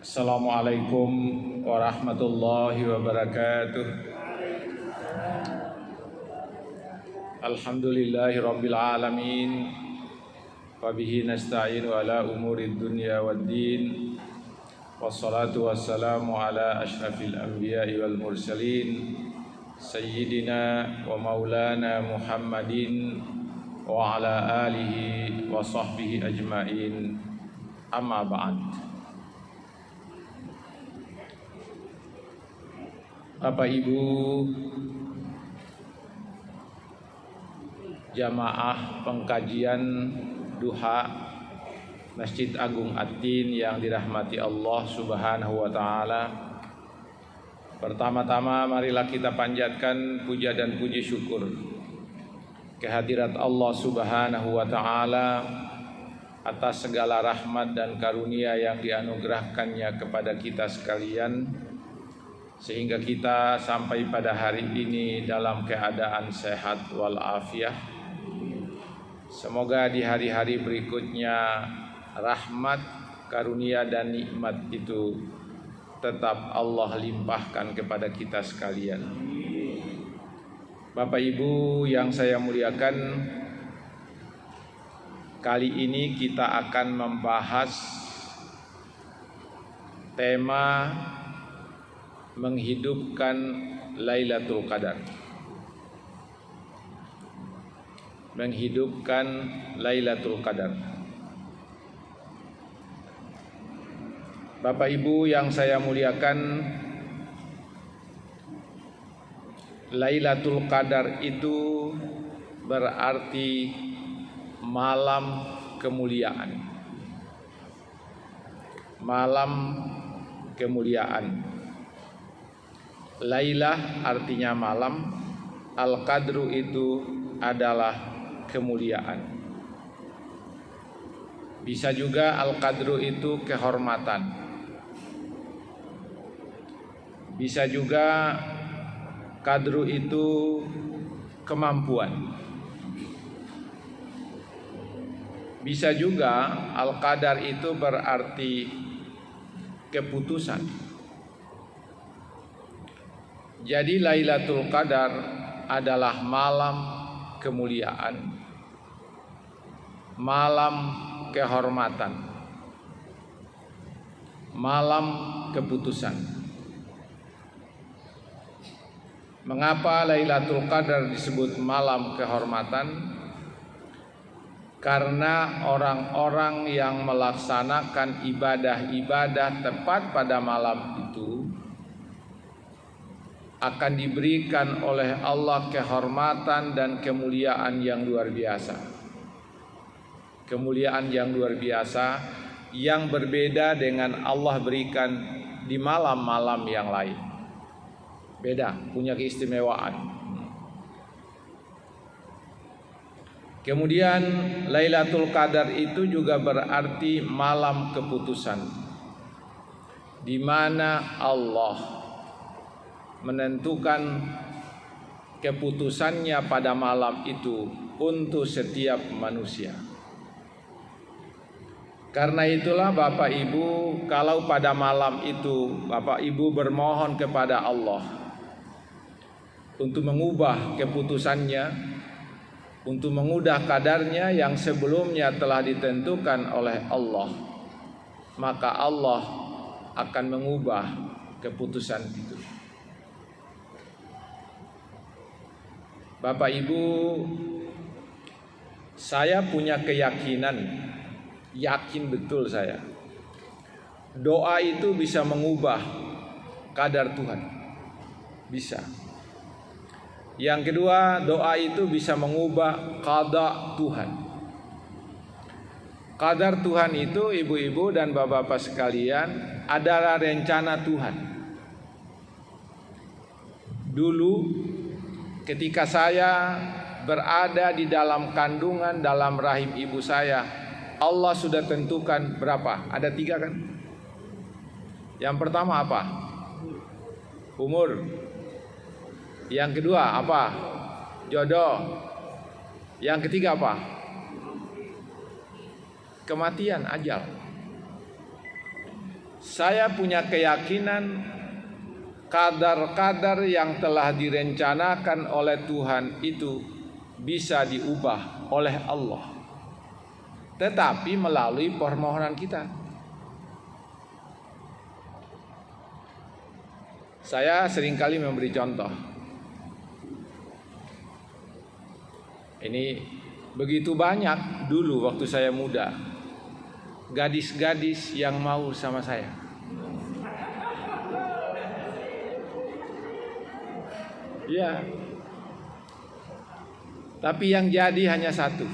Assalamualaikum warahmatullahi wabarakatuh. Alhamdulillahi rabbil alamin. Wabihi nasta'inu ala umurid dunya waddin. Wassalatu wassalamu ala ashrafil anbiya'i wal mursalin Sayyidina wa maulana Muhammadin wa ala alihi wa sahbihi ajma'in. Amma ba'd. Bapak Ibu jamaah pengkajian duha Masjid Agung At-Tin yang dirahmati Allah Subhanahu wa taala. Pertama-tama marilah kita panjatkan puja dan puji syukur kehadirat Allah Subhanahu wa taala atas segala rahmat dan karunia yang dianugerahkannya kepada kita sekalian, sehingga kita sampai pada hari ini dalam keadaan sehat walafiat. Semoga di hari-hari berikutnya rahmat, karunia dan nikmat itu tetap Allah limpahkan kepada kita sekalian. Bapak Ibu yang saya muliakan, kali ini kita akan membahas tema menghidupkan Lailatul Qadar. Menghidupkan Lailatul Qadar. Bapak Ibu yang saya muliakan, Lailatul Qadar itu berarti malam kemuliaan. Malam kemuliaan. Lailah artinya malam, Al-Qadru itu adalah kemuliaan. Bisa juga Al-Qadru itu kehormatan. Bisa juga Qadru itu kemampuan. Bisa juga Al-Qadar itu berarti keputusan. Jadi Lailatul Qadar adalah malam kemuliaan, malam kehormatan, malam keputusan. Mengapa Lailatul Qadar disebut malam kehormatan? Karena orang-orang yang melaksanakan ibadah-ibadah tepat pada malam itu akan diberikan oleh Allah kehormatan dan kemuliaan yang luar biasa. Kemuliaan yang luar biasa yang berbeda dengan Allah berikan di malam-malam yang lain. Beda, punya keistimewaan. Kemudian Lailatul Qadar itu juga berarti malam keputusan, di mana Allah menentukan keputusannya pada malam itu untuk setiap manusia. Karena itulah Bapak Ibu, kalau pada malam itu Bapak Ibu bermohon kepada Allah untuk mengubah keputusannya, untuk mengubah kadarnya yang sebelumnya telah ditentukan oleh Allah, maka Allah akan mengubah keputusan itu. Bapak Ibu, saya punya keyakinan, yakin betul saya, doa itu bisa mengubah kadar Tuhan. Bisa. Yang kedua, doa itu bisa mengubah qada Tuhan. Qadar Tuhan itu, ibu-ibu dan bapak-bapak sekalian, adalah rencana Tuhan. Dulu ketika saya berada di dalam kandungan, dalam rahim ibu saya, Allah sudah tentukan berapa? Ada 3 kan? Yang pertama apa? Umur. Yang kedua apa? Jodoh. Yang ketiga apa? Kematian, ajal. Saya punya keyakinan kadar-kadar yang telah direncanakan oleh Tuhan itu bisa diubah oleh Allah, tetapi melalui permohonan kita. Saya seringkali memberi contoh. Ini begitu banyak dulu waktu saya muda, gadis-gadis yang mau sama saya. Ya. Tapi yang jadi hanya satu.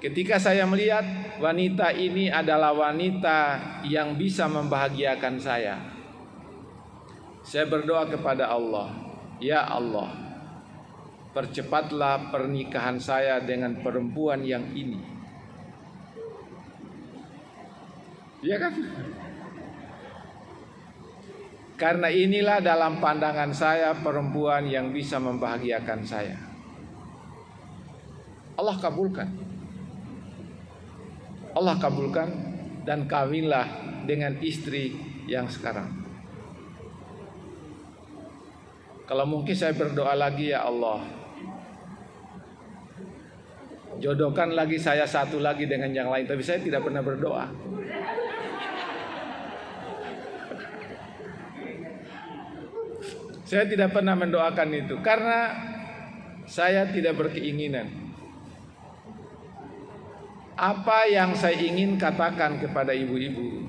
Ketika saya melihat wanita ini adalah wanita yang bisa membahagiakan saya berdoa kepada Allah, ya Allah, percepatlah pernikahan saya dengan perempuan yang ini. Ya kan? Karena inilah dalam pandangan saya perempuan yang bisa membahagiakan saya. Allah kabulkan. Allah kabulkan dan kawinlah dengan istri yang sekarang. Kalau mungkin saya berdoa lagi, ya Allah, jodohkan lagi saya satu lagi dengan yang lain. Tapi saya tidak pernah berdoa. Saya tidak pernah mendoakan itu karena saya tidak berkeinginan. Apa yang saya ingin katakan kepada ibu-ibu,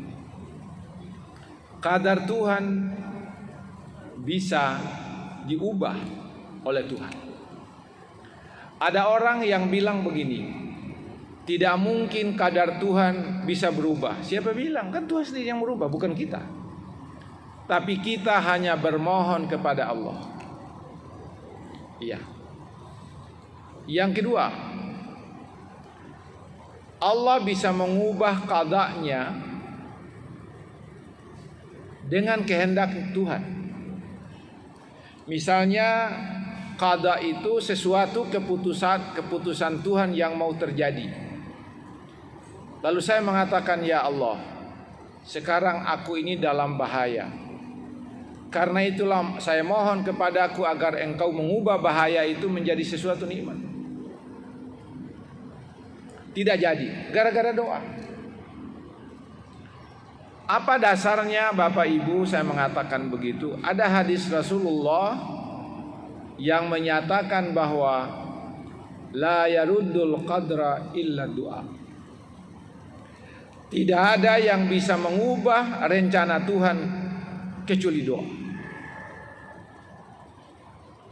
kadar Tuhan bisa diubah oleh Tuhan. Ada orang yang bilang begini, tidak mungkin kadar Tuhan bisa berubah. Siapa bilang? Kan Tuhan sendiri yang merubah, bukan kita. Tapi kita hanya bermohon kepada Allah. Iya. Yang kedua, Allah bisa mengubah qadanya dengan kehendak Tuhan. Misalnya qada itu sesuatu keputusan Tuhan yang mau terjadi. Lalu saya mengatakan, ya Allah, sekarang aku ini dalam bahaya. Karena itulah saya mohon kepadaku agar engkau mengubah bahaya itu menjadi sesuatu nikmat. Tidak jadi, gara-gara doa. Apa dasarnya Bapak Ibu saya mengatakan begitu? Ada hadis Rasulullah yang menyatakan bahwa la yaruddul qadra illa doa. Tidak ada yang bisa mengubah rencana Tuhan kecuali doa.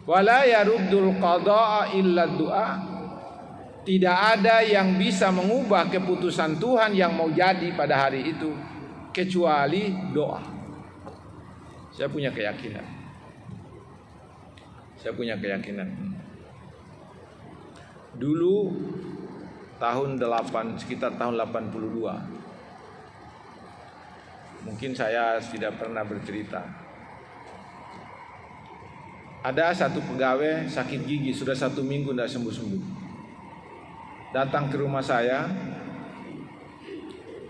Wala yaruddul qada'a illa doa. Tidak ada yang bisa mengubah keputusan Tuhan yang mau jadi pada hari itu kecuali doa. Saya punya keyakinan. Dulu sekitar tahun 82. Mungkin saya tidak pernah bercerita. Ada satu pegawai sakit gigi, sudah 1 minggu tidak sembuh-sembuh. Datang ke rumah saya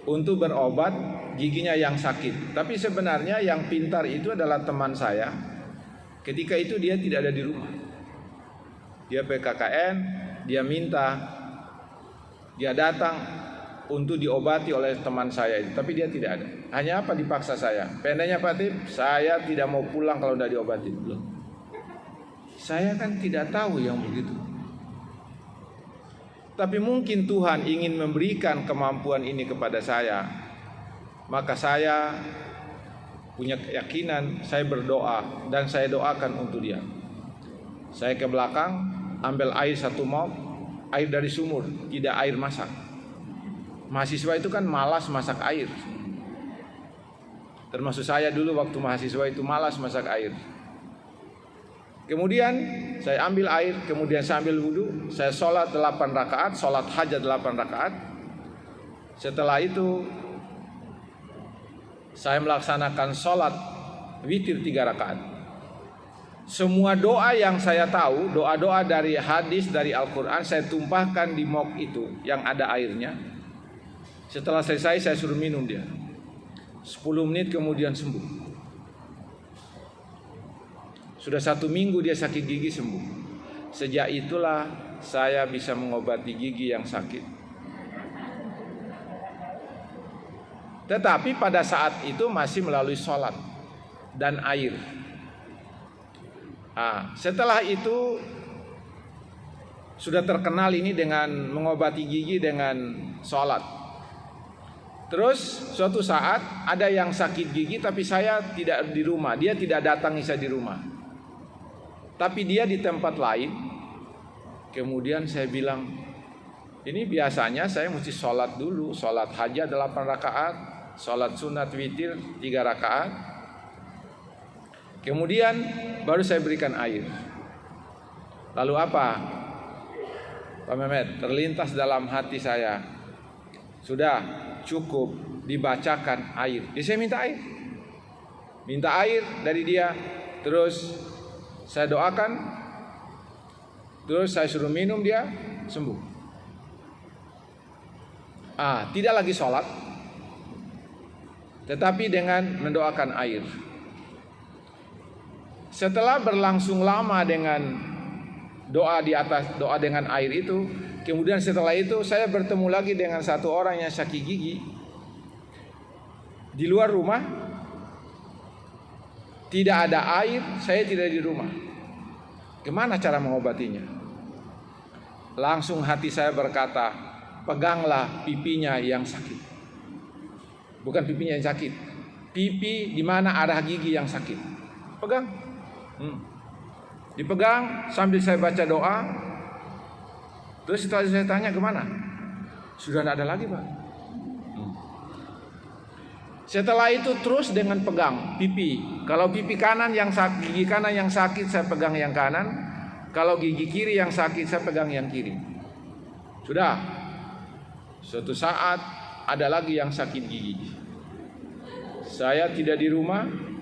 untuk berobat giginya yang sakit. Tapi sebenarnya yang pintar itu adalah teman saya. Ketika itu dia tidak ada di rumah. Dia PKKN, dia datang untuk diobati oleh teman saya itu. Tapi dia tidak ada. Hanya apa, dipaksa saya. Pendeknya Pak Tip, saya tidak mau pulang kalau tidak diobati. Loh, saya kan tidak tahu yang begitu. Tapi mungkin Tuhan ingin memberikan kemampuan ini kepada saya. Maka saya punya keyakinan, saya berdoa dan saya doakan untuk dia. Saya ke belakang, ambil air 1 mop, air dari sumur, tidak air masak. Mahasiswa itu kan malas masak air. Termasuk saya dulu waktu mahasiswa itu malas masak air. Kemudian saya ambil air, kemudian saya ambil wudhu, saya sholat 8 rakaat, sholat hajat 8 rakaat. Setelah itu saya melaksanakan sholat witir 3 rakaat. Semua doa yang saya tahu, doa-doa dari hadis, dari Al-Quran, saya tumpahkan di mok itu yang ada airnya. Setelah selesai saya suruh minum dia. 10 menit kemudian sembuh. Sudah 1 minggu dia sakit gigi sembuh. Sejak itulah saya bisa mengobati gigi yang sakit. Tetapi pada saat itu masih melalui sholat dan air. Setelah itu sudah terkenal ini dengan mengobati gigi dengan sholat. Terus suatu saat ada yang sakit gigi tapi saya tidak di rumah. Dia tidak datangi saya di rumah, tapi dia di tempat lain. Kemudian saya bilang, ini biasanya saya mesti sholat dulu. Sholat hajat 8 rakaat, sholat sunat witir 3 rakaat. Kemudian baru saya berikan air. Lalu apa? Pak Mehmet, terlintas dalam hati saya, sudah cukup dibacakan air. Jadi saya minta air dari dia. Terus saya doakan, terus saya suruh minum, dia sembuh. Tidak lagi sholat, tetapi dengan mendoakan air. Setelah berlangsung lama dengan doa di atas doa dengan air itu, kemudian setelah itu saya bertemu lagi dengan satu orang yang sakit gigi di luar rumah. Tidak ada air, saya tidak di rumah. Gimana cara mengobatinya? Langsung hati saya berkata, peganglah pipinya yang sakit. Bukan pipinya yang sakit, pipi di mana arah gigi yang sakit. Pegang. Dipegang sambil saya baca doa. Terus setelah saya tanya kemana? Sudah tidak ada lagi, Pak. Setelah itu terus dengan pegang pipi. Kalau pipi kanan yang sakit, gigi kanan yang sakit, saya pegang yang kanan. Kalau gigi kiri yang sakit, saya pegang yang kiri. Sudah. Suatu saat ada lagi yang sakit gigi. Saya tidak di rumah.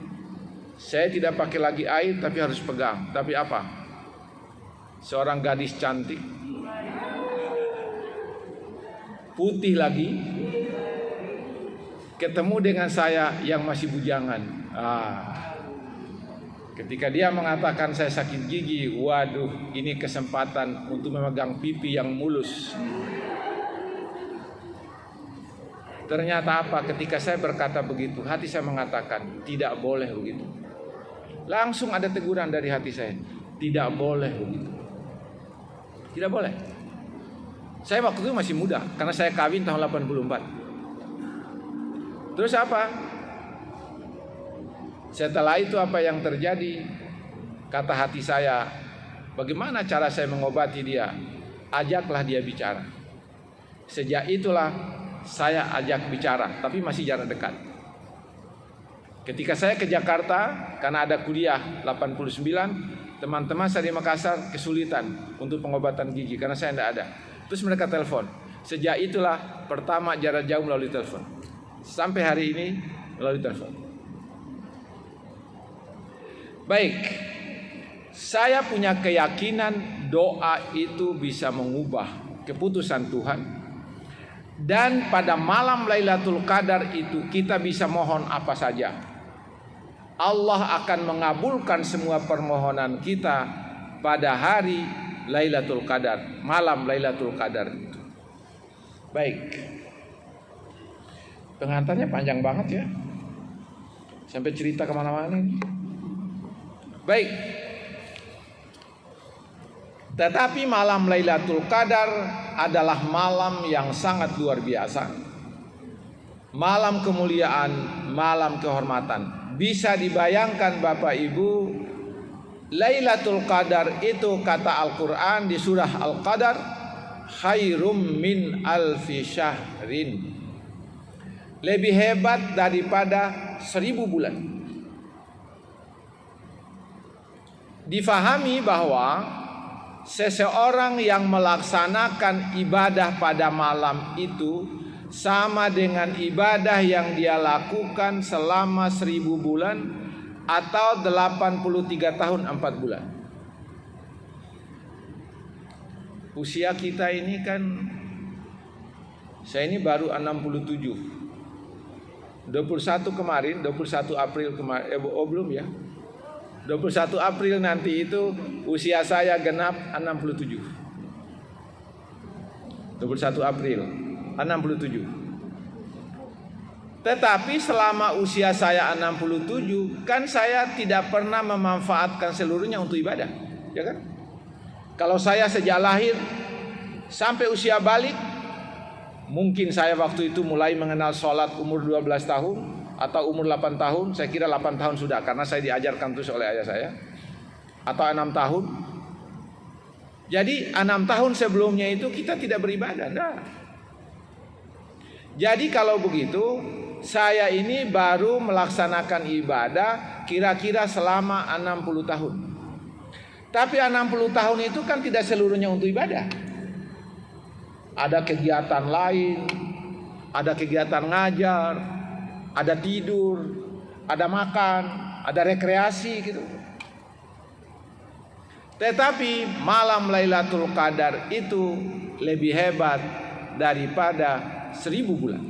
Saya tidak pakai lagi air, tapi harus pegang. Tapi apa? Seorang gadis cantik, putih lagi, ketemu dengan saya yang masih bujangan. Ketika dia mengatakan saya sakit gigi, waduh, ini kesempatan untuk memegang pipi yang mulus. Ternyata apa? Ketika saya berkata begitu, hati saya mengatakan tidak boleh begitu. Langsung ada teguran dari hati saya, tidak boleh begitu. Tidak boleh. Saya waktu itu masih muda, karena saya kawin tahun 84. Terus apa? Setelah itu apa yang terjadi? Kata hati saya, bagaimana cara saya mengobati dia? Ajaklah dia bicara. Sejak itulah saya ajak bicara, tapi masih jarak dekat. Ketika saya ke Jakarta, karena ada kuliah 89, teman-teman saya di Makassar kesulitan untuk pengobatan gigi karena saya tidak ada. Terus mereka telepon. Sejak itulah pertama jarak jauh melalui telepon. Sampai hari ini melalui telepon. Baik, saya punya keyakinan doa itu bisa mengubah keputusan Tuhan. Dan pada malam Lailatul Qadar itu kita bisa mohon apa saja. Allah akan mengabulkan semua permohonan kita pada hari Lailatul Qadar, malam Lailatul Qadar itu. Baik. Pengantarnya panjang banget ya. Sampai cerita kemana-mana ini. Baik. Tetapi malam Lailatul Qadar adalah malam yang sangat luar biasa. Malam kemuliaan, malam kehormatan. Bisa dibayangkan Bapak Ibu, Lailatul Qadar itu kata Al-Quran di surah Al-Qadar, khairum min alfi syahrin. Lebih hebat daripada 1000 bulan. Difahami bahwa seseorang yang melaksanakan ibadah pada malam itu sama dengan ibadah yang dia lakukan selama 1000 bulan atau 83 tahun 4 bulan. Usia kita ini kan, saya ini baru 67. 21 kemarin, 21 April kemarin, belum ya. 21 April nanti itu usia saya genap 67. 21 April 67. Tetapi selama usia saya 67, kan saya tidak pernah memanfaatkan seluruhnya untuk ibadah, ya kan? Kalau saya sejak lahir sampai usia balik, mungkin saya waktu itu mulai mengenal sholat umur 12 tahun atau umur 8 tahun, saya kira 8 tahun sudah karena saya diajarkan terus oleh ayah saya, atau 6 tahun. Jadi 6 tahun sebelumnya itu kita tidak beribadah. Nah. Jadi kalau begitu, saya ini baru melaksanakan ibadah kira-kira selama 60 tahun. Tapi 60 tahun itu kan tidak seluruhnya untuk ibadah. Ada kegiatan lain, ada kegiatan ngajar, ada tidur, ada makan, ada rekreasi gitu. Tetapi malam Lailatul Qadar itu lebih hebat daripada 1000 bulan.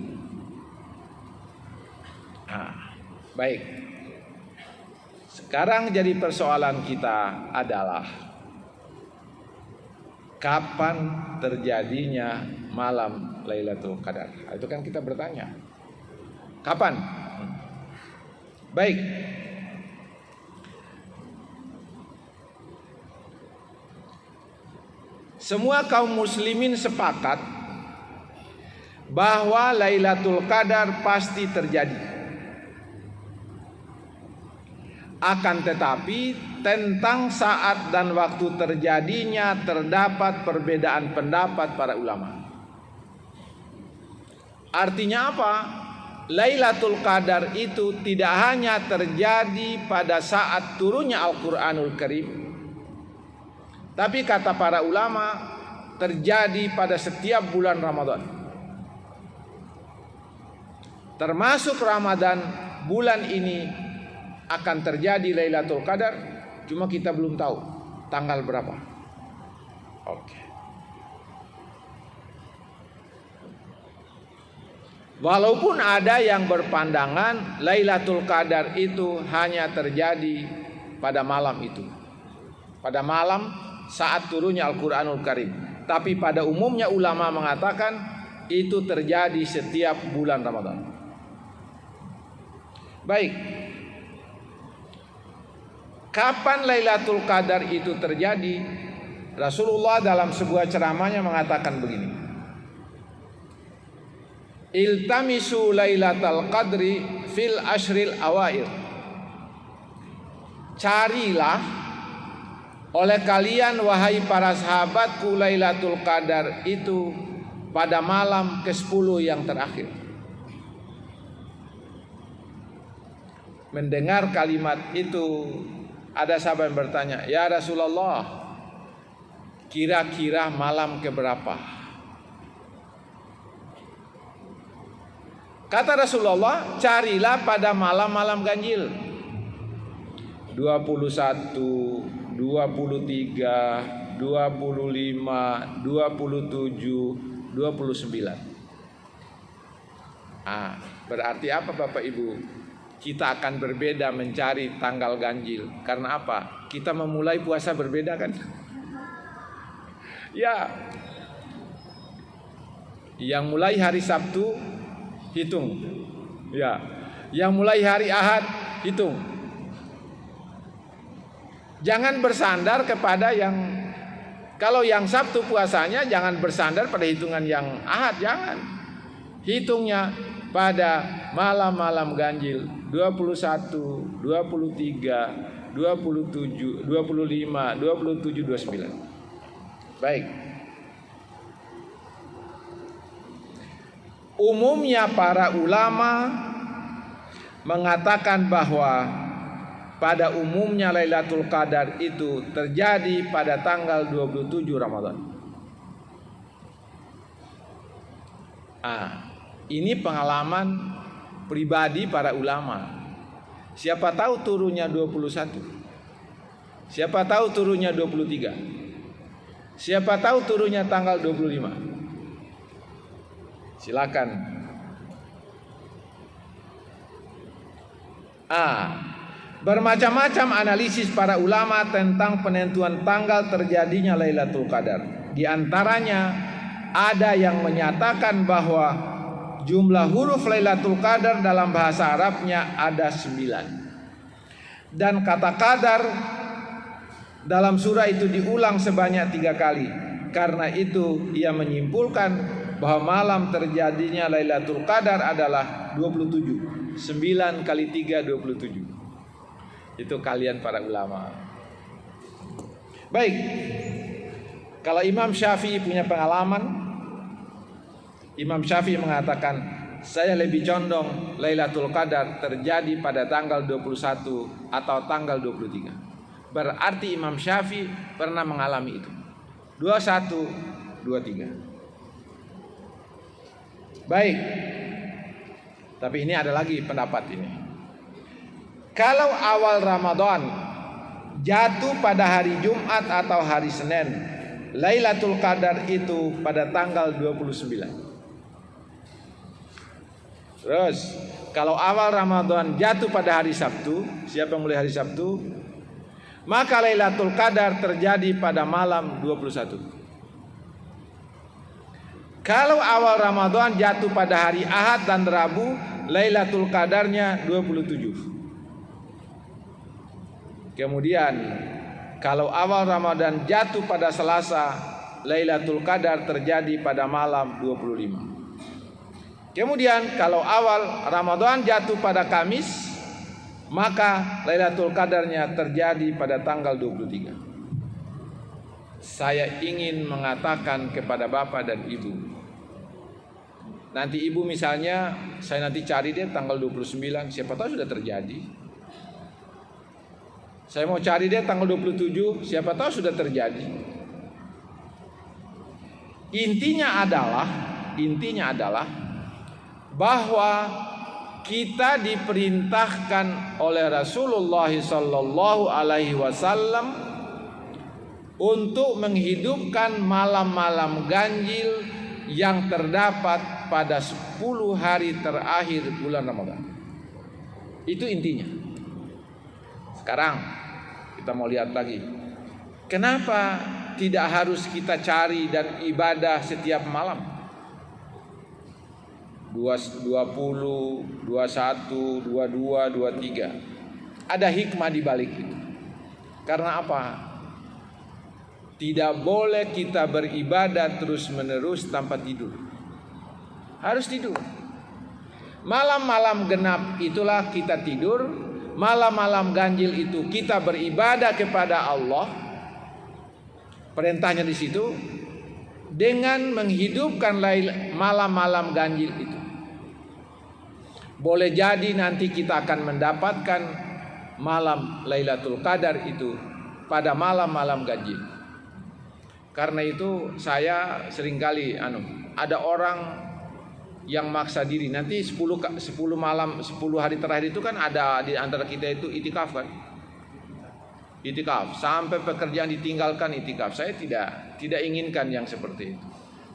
Nah, baik. Sekarang jadi persoalan kita adalah kapan terjadinya malam Lailatul Qadar? Itu kan kita bertanya. Kapan? Baik. Semua kaum muslimin sepakat bahwa Lailatul Qadar pasti terjadi. Akan tetapi tentang saat dan waktu terjadinya terdapat perbedaan pendapat para ulama. Artinya apa? Lailatul Qadar itu tidak hanya terjadi pada saat turunnya Al-Quranul Karim, tapi kata para ulama terjadi pada setiap bulan Ramadan. Termasuk Ramadan bulan ini akan terjadi Lailatul Qadar, cuma kita belum tahu tanggal berapa. Oke. Walaupun ada yang berpandangan Lailatul Qadar itu hanya terjadi pada malam itu, pada malam saat turunnya Al-Quranul Karim. Tapi pada umumnya ulama mengatakan itu terjadi setiap bulan Ramadan. Baik. Kapan Lailatul Qadar itu terjadi? Rasulullah dalam sebuah ceramahnya mengatakan begini: Iltamisu Lailatul Qadri fil ashril awair. Carilah oleh kalian wahai para sahabatku Lailatul Qadar itu pada malam ke-10 yang terakhir. Mendengar kalimat itu, ada sahabat yang bertanya, ya Rasulullah, kira-kira malam keberapa? Kata Rasulullah, carilah pada malam-malam ganjil. 21, 23, 25, 27, 29. Berarti apa Bapak Ibu? Kita akan berbeda mencari tanggal ganjil. Karena apa? Kita memulai puasa berbeda kan? Ya. Yang mulai hari Sabtu hitung. Ya. Yang mulai hari Ahad hitung. Jangan bersandar kepada yang, kalau yang Sabtu puasanya jangan bersandar pada hitungan yang Ahad, jangan. Hitungnya pada malam-malam ganjil 21, 23, 27, 25, 27, 29. Baik. Umumnya para ulama mengatakan bahwa pada umumnya Lailatul Qadar itu terjadi pada tanggal 27 Ramadan. Ini pengalaman pribadi para ulama. Siapa tahu turunnya 21. Siapa tahu turunnya 23. Siapa tahu turunnya tanggal 25. Silakan. Bermacam-macam analisis para ulama tentang penentuan tanggal terjadinya Lailatul Qadar. Di antaranya ada yang menyatakan bahwa jumlah huruf Lailatul Qadar dalam bahasa Arabnya ada 9. Dan kata qadar dalam surah itu diulang sebanyak 3 kali. Karena itu ia menyimpulkan bahwa malam terjadinya Lailatul Qadar adalah 27. 9 kali 3 27. Itu kalian para ulama. Baik. Kalau Imam Syafi'i punya pengalaman, Imam Syafi'i mengatakan, saya lebih condong Lailatul Qadar terjadi pada tanggal 21 atau tanggal 23. Berarti Imam Syafi'i pernah mengalami itu. 21, 23. Baik. Tapi ini ada lagi pendapat ini. Kalau awal Ramadan jatuh pada hari Jumat atau hari Senin, Lailatul Qadar itu pada tanggal 29. Terus kalau awal Ramadan jatuh pada hari Sabtu, siapa yang mulai hari Sabtu? Maka Lailatul Qadar terjadi pada malam 21. Kalau awal Ramadan jatuh pada hari Ahad dan Rabu, Lailatul Qadarnya 27. Kemudian kalau awal Ramadan jatuh pada Selasa, Lailatul Qadar terjadi pada malam 25. Kemudian kalau awal Ramadan jatuh pada Kamis, maka Lailatul Qadarnya terjadi pada tanggal 23. Saya ingin mengatakan kepada Bapak dan Ibu, nanti Ibu misalnya, saya nanti cari dia tanggal 29, siapa tahu sudah terjadi. Saya mau cari dia tanggal 27, siapa tahu sudah terjadi. Intinya adalah bahwa kita diperintahkan oleh Rasulullah sallallahu alaihi wasallam untuk menghidupkan malam-malam ganjil yang terdapat pada 10 hari terakhir bulan Ramadan. Itu intinya. Sekarang kita mau lihat lagi. Kenapa tidak harus kita cari dan ibadah setiap malam? 20, 21, 22, 23. Ada hikmah di balik itu. Karena apa? Tidak boleh kita beribadah terus-menerus tanpa tidur. Harus tidur. Malam-malam genap itulah kita tidur. Malam-malam ganjil itu kita beribadah kepada Allah. Perintahnya di situ dengan menghidupkan malam-malam ganjil itu. Boleh jadi nanti kita akan mendapatkan malam Lailatul Qadar itu pada malam-malam ganjil. Karena itu saya seringkali ada orang yang maksa diri nanti 10 malam 10 hari terakhir itu kan ada di antara kita itu itikaf kan. Itikaf sampai pekerjaan ditinggalkan itikaf. Saya tidak inginkan yang seperti itu.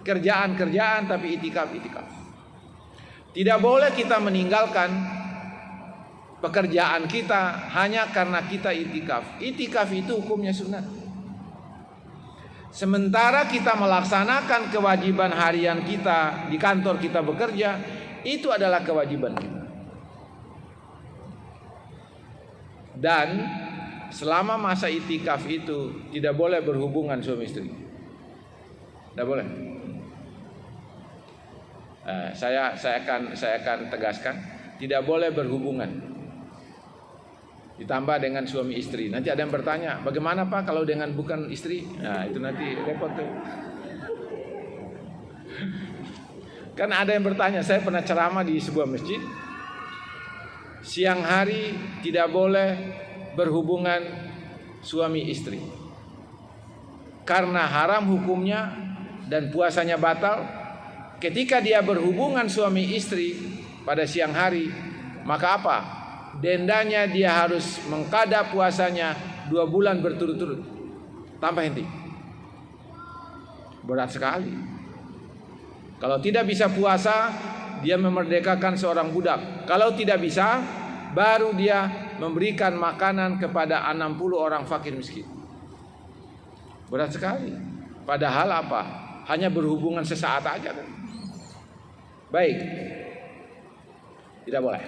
Kerjaan tapi itikaf. Tidak boleh kita meninggalkan pekerjaan kita hanya karena kita itikaf. Itikaf itu hukumnya sunat. Sementara kita melaksanakan kewajiban harian kita di kantor kita bekerja, itu adalah kewajiban kita. Dan selama masa itikaf itu tidak boleh berhubungan suami istri. Tidak boleh. Saya akan tegaskan, tidak boleh berhubungan. Ditambah dengan suami istri. Nanti ada yang bertanya, bagaimana Pak kalau dengan bukan istri? Nah itu nanti repot tuh. Kan ada yang bertanya, saya pernah ceramah di sebuah masjid. Siang hari tidak boleh berhubungan suami istri. Karena haram hukumnya dan puasanya batal. Ketika dia berhubungan suami istri pada siang hari, maka apa? dendanya dia harus mengqada puasanya 2 bulan berturut-turut tanpa henti. Berat sekali. Kalau tidak bisa puasa, dia memerdekakan seorang budak. Kalau tidak bisa, baru dia memberikan makanan kepada 60 orang fakir miskin. Berat sekali. Padahal apa? Hanya berhubungan sesaat aja kan. Baik. Tidak boleh.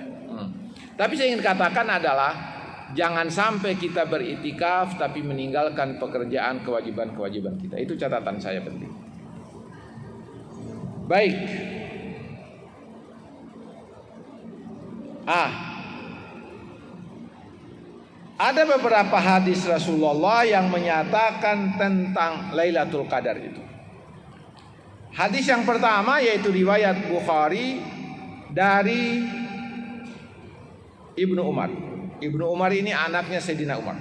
Tapi saya ingin katakan adalah jangan sampai kita beritikaf tapi meninggalkan pekerjaan kewajiban-kewajiban kita. Itu catatan saya penting. Baik. Ada beberapa hadis Rasulullah yang menyatakan tentang Lailatul Qadar itu. Hadis yang pertama yaitu riwayat Bukhari dari Ibnu Umar. Ibnu Umar ini anaknya Sayyidina Umar.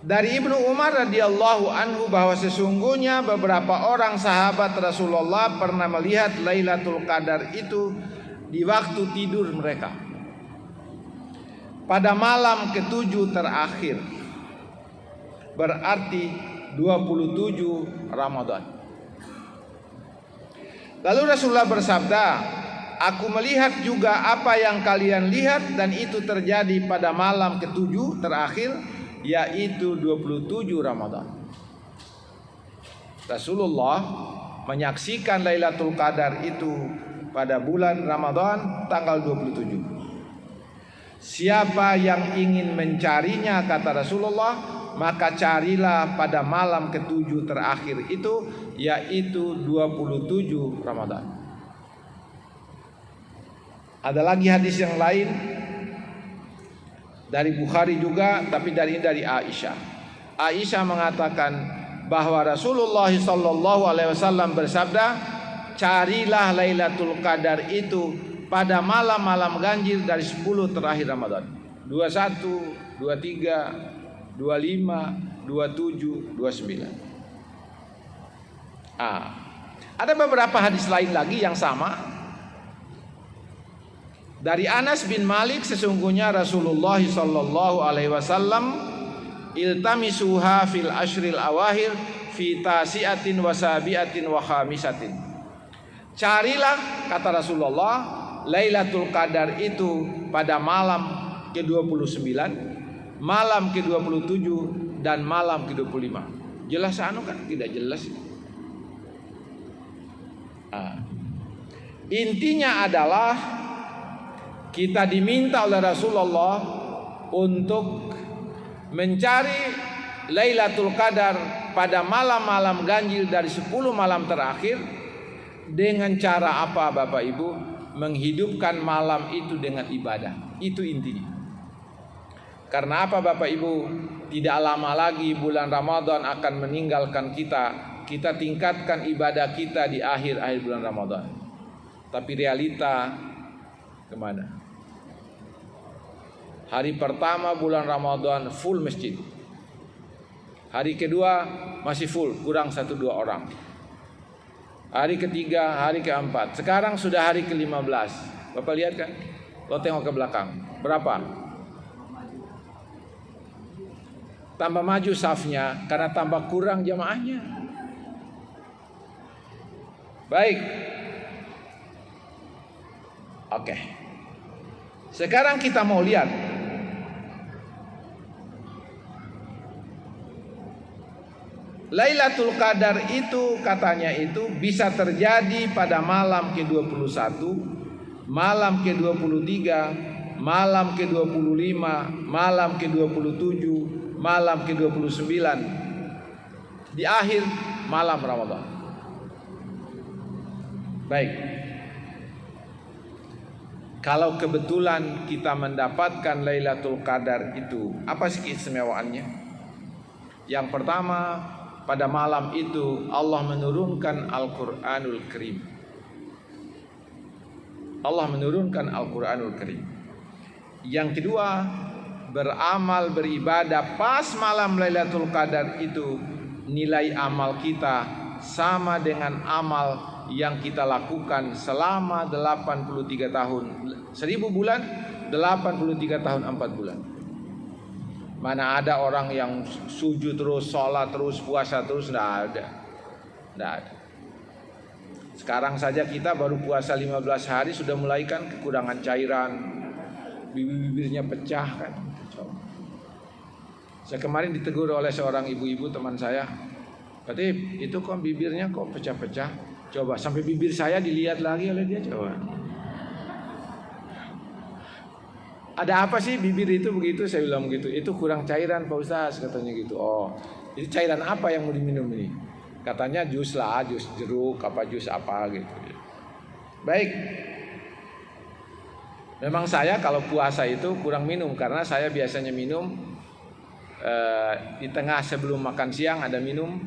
Dari Ibnu Umar radhiyallahu anhu bahwa sesungguhnya beberapa orang sahabat Rasulullah pernah melihat Lailatul Qadar itu di waktu tidur mereka. Pada malam ke-7 terakhir. Berarti 27 Ramadan. Lalu Rasulullah bersabda, aku melihat juga apa yang kalian lihat dan itu terjadi pada malam ke-7 terakhir, yaitu 27 Ramadan. Rasulullah menyaksikan Lailatul Qadar itu pada bulan Ramadan tanggal 27. Siapa yang ingin mencarinya, kata Rasulullah, maka carilah pada malam ke-7 terakhir itu, yaitu 27 Ramadan. Ada lagi hadis yang lain dari Bukhari juga, tapi dari Aisyah. Aisyah mengatakan bahwa Rasulullah SAW bersabda, carilah Lailatul Qadar itu pada malam-malam ganjil dari 10 terakhir Ramadan. 21, 23, 25, 27, 29. Ada beberapa hadis lain lagi yang sama. Dari Anas bin Malik, sesungguhnya Rasulullah sallallahu alaihi wasallam iltamisuha fil ashril awahir fi tasiatin wa sabiatin wa khamisatin. Carilah, kata Rasulullah, Lailatul Qadar itu pada malam ke-29, malam ke-27 dan malam ke-25. Jelas kan? Tidak jelas. Intinya adalah kita diminta oleh Rasulullah untuk mencari Lailatul Qadar pada malam-malam ganjil dari 10 malam terakhir. Dengan cara apa, Bapak Ibu? Menghidupkan malam itu dengan ibadah. Itu intinya. Karena apa, Bapak Ibu? Tidak lama lagi bulan Ramadan akan meninggalkan kita. Kita tingkatkan ibadah kita di akhir-akhir bulan Ramadan. Tapi realita kemana? Hari pertama bulan Ramadan full masjid. Hari kedua masih full, kurang 1-2 orang. Hari ketiga, hari keempat. Sekarang sudah hari ke-15. Bapak lihat kan? Lo tengok ke belakang. Berapa? Tambah maju safnya karena tambah kurang jamaahnya. Baik. Oke. Sekarang kita mau lihat Lailatul Qadar itu katanya itu bisa terjadi pada malam ke-21, malam ke-23, malam ke-25, malam ke-27, malam ke-29, di akhir malam Ramadan. Baik. Kalau kebetulan kita mendapatkan Lailatul Qadar itu, apa sih keistimewaannya? Yang pertama, pada malam itu Allah menurunkan Al-Quranul Karim. Allah menurunkan Al-Quranul Karim. Yang kedua, beramal beribadah pas malam Lailatul Qadar itu, nilai amal kita sama dengan amal yang kita lakukan selama 83 tahun. 1000 bulan 83 tahun 4 bulan. Mana ada orang yang sujud terus, sholat terus, puasa terus, tidak ada. Tidak ada. Sekarang saja kita baru puasa 15 hari sudah mulai kan kekurangan cairan, bibir-bibirnya pecah kan. Saya kemarin ditegur oleh seorang ibu-ibu teman saya, Katip, itu kok bibirnya kok pecah-pecah? Coba sampai bibir saya dilihat lagi oleh dia, coba. Ada apa sih bibir itu begitu? Saya bilang begitu. Itu kurang cairan Pak Ustaz, katanya gitu. Oh, itu cairan apa yang mau diminum ini? Katanya jus lah, jus jeruk, apa jus apa gitu. Baik. Memang saya kalau puasa itu kurang minum karena saya biasanya minum di tengah sebelum makan siang ada minum,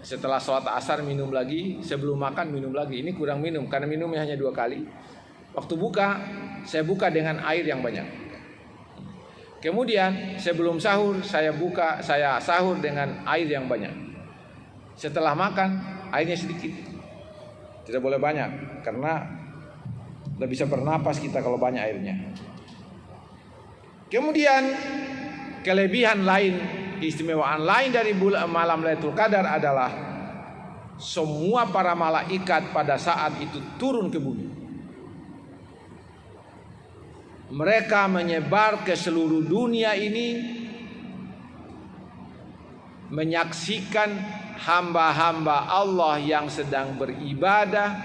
setelah sholat asar minum lagi, sebelum makan minum lagi. Ini kurang minum karena minumnya hanya 2 kali. Waktu buka, saya buka dengan air yang banyak. Kemudian sebelum sahur saya sahur dengan air yang banyak. Setelah makan airnya sedikit. Tidak boleh banyak karena tidak bisa bernapas kita kalau banyak airnya. Kemudian kelebihan lain, keistimewaan lain dari malam Lailatul Qadar adalah semua para malaikat pada saat itu turun ke bumi. Mereka menyebar ke seluruh dunia ini menyaksikan hamba-hamba Allah yang sedang beribadah,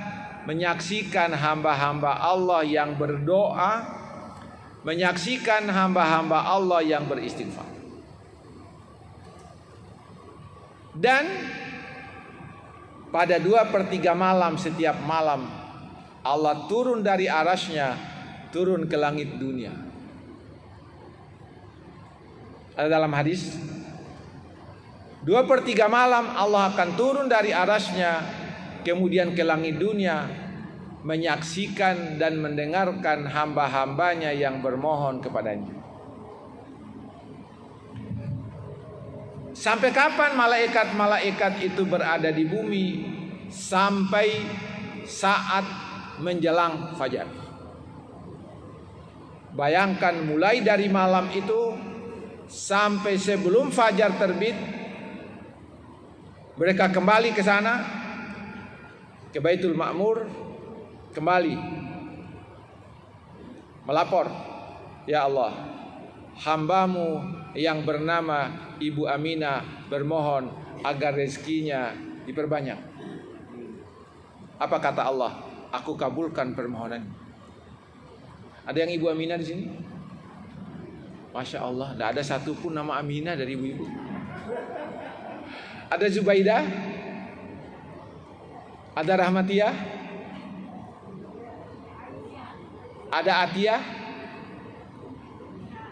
menyaksikan hamba-hamba Allah yang berdoa, menyaksikan hamba-hamba Allah yang beristighfar. Dan pada 2/3 malam setiap malam Allah turun dari arasnya, turun ke langit dunia. Ada dalam hadis 2/3 malam Allah akan turun dari arasnya, kemudian ke langit dunia, menyaksikan dan mendengarkan hamba-hambanya yang bermohon kepadanya. Sampai kapan malaikat-malaikat itu berada di bumi? Sampai saat menjelang fajar. Bayangkan mulai dari malam itu sampai sebelum fajar terbit, mereka kembali ke sana, ke Baitul Ma'mur, kembali melapor, ya Allah, hamba-Mu yang bernama Ibu Aminah bermohon agar rezekinya diperbanyak. Apa kata Allah? Aku kabulkan permohonan. Ada yang Ibu Aminah di sini? Masya Allah, tidak ada satupun nama Aminah dari ibu-ibu. Ada Zubaidah, ada Rahmatiyah, ada Atiyah.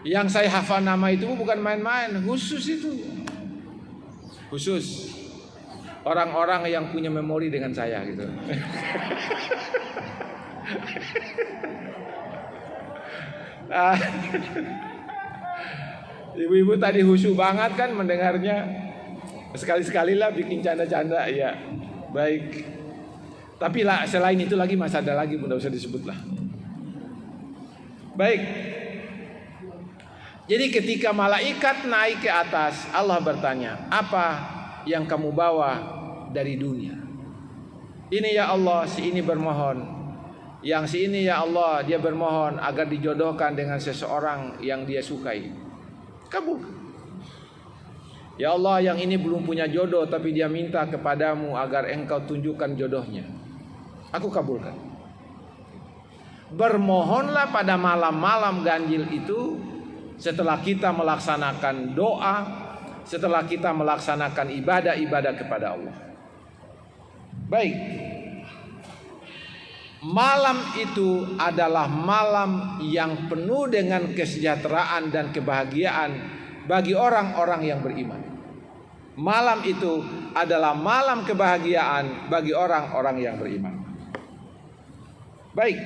Yang saya hafal nama itu bukan main-main, khusus itu. Khusus orang-orang yang punya memori dengan saya gitu. Ibu-ibu tadi khusyuk banget kan mendengarnya. Sekali-sekali lah bikin canda-canda, ya baik. Tapi lah selain itu lagi masih ada lagi, tidak usah disebut lah. Baik. Jadi ketika malaikat naik ke atas, Allah bertanya, apa yang kamu bawa dari dunia? Ini ya Allah, si ini bermohon. Yang si ini ya Allah, dia bermohon agar dijodohkan dengan seseorang yang dia sukai. Kabul. Ya Allah, yang ini belum punya jodoh tapi dia minta kepadamu agar engkau tunjukkan jodohnya. Aku kabulkan. Bermohonlah pada malam-malam ganjil itu setelah kita melaksanakan doa, setelah kita melaksanakan ibadah-ibadah kepada Allah. Baik. Malam itu adalah malam yang penuh dengan kesejahteraan dan kebahagiaan bagi orang-orang yang beriman. Malam itu adalah malam kebahagiaan bagi orang-orang yang beriman. Baik.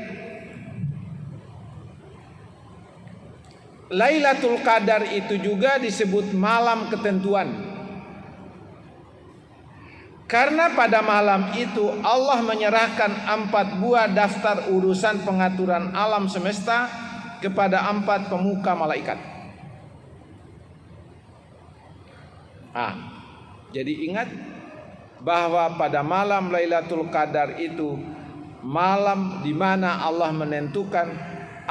Lailatul Qadar itu juga disebut malam ketentuan. Karena pada malam itu Allah menyerahkan 4 buah daftar urusan pengaturan alam semesta kepada 4 pemuka malaikat. Jadi ingat bahwa pada malam Lailatul Qadar itu malam di mana Allah menentukan 4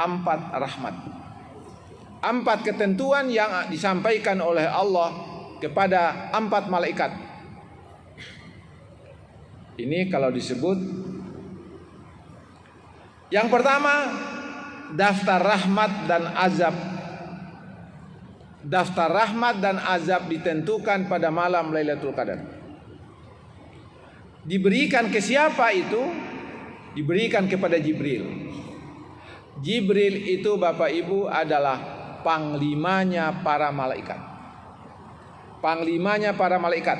rahmat, 4 ketentuan yang disampaikan oleh Allah kepada 4 malaikat. Ini kalau disebut yang pertama, daftar rahmat dan azab. Daftar rahmat dan azab ditentukan pada malam Lailatul Qadar. Diberikan ke siapa itu? Diberikan kepada Jibril. Jibril itu Bapak Ibu adalah panglimanya para malaikat. Panglimanya para malaikat.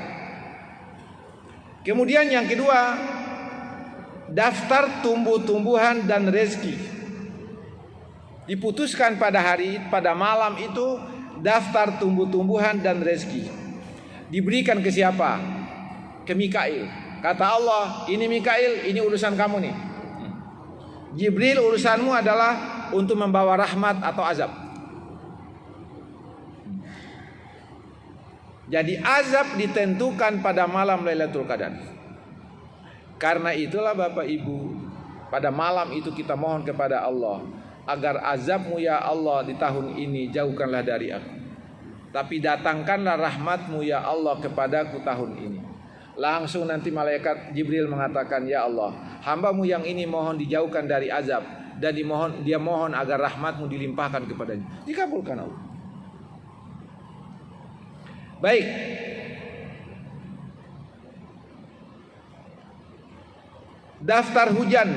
Kemudian yang kedua, daftar tumbuh-tumbuhan dan rezeki. Diputuskan pada malam itu daftar tumbuh-tumbuhan dan rezeki. Diberikan ke siapa? Ke Mikail. Kata Allah, ini Mikail, ini urusan kamu nih. Jibril, urusanmu adalah untuk membawa rahmat atau azab. Jadi azab ditentukan pada malam Lailatul Qadar. Karena itulah Bapak Ibu, pada malam itu kita mohon kepada Allah agar azab-Mu ya Allah di tahun ini jauhkanlah dari aku. Tapi datangkanlah rahmat-Mu ya Allah kepadaku tahun ini. Langsung nanti malaikat Jibril mengatakan, ya Allah, hamba-Mu yang ini mohon dijauhkan dari azab, dan dia mohon agar rahmat-Mu dilimpahkan kepadanya. Dikabulkan Allah. Baik. Daftar hujan.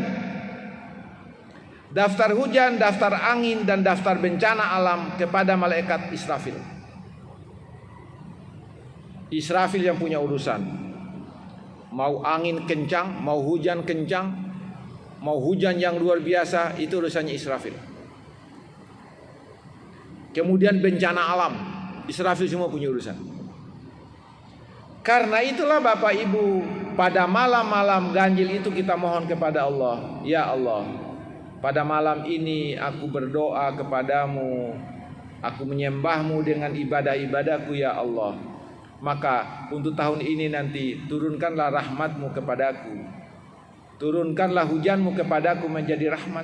Daftar hujan, daftar angin, dan daftar bencana alam kepada malaikat Israfil. Israfil yang punya urusan. Mau angin kencang, mau hujan kencang, mau hujan yang luar biasa, itu urusannya Israfil. Kemudian bencana alam, Israfil semua punya urusan. Karena itulah Bapak Ibu, pada malam-malam ganjil itu kita mohon kepada Allah, ya Allah, pada malam ini aku berdoa kepadamu, aku menyembahmu dengan ibadah-ibadahku ya Allah. Maka untuk tahun ini nanti turunkanlah rahmatmu kepadaku, turunkanlah hujanmu kepadaku menjadi rahmat.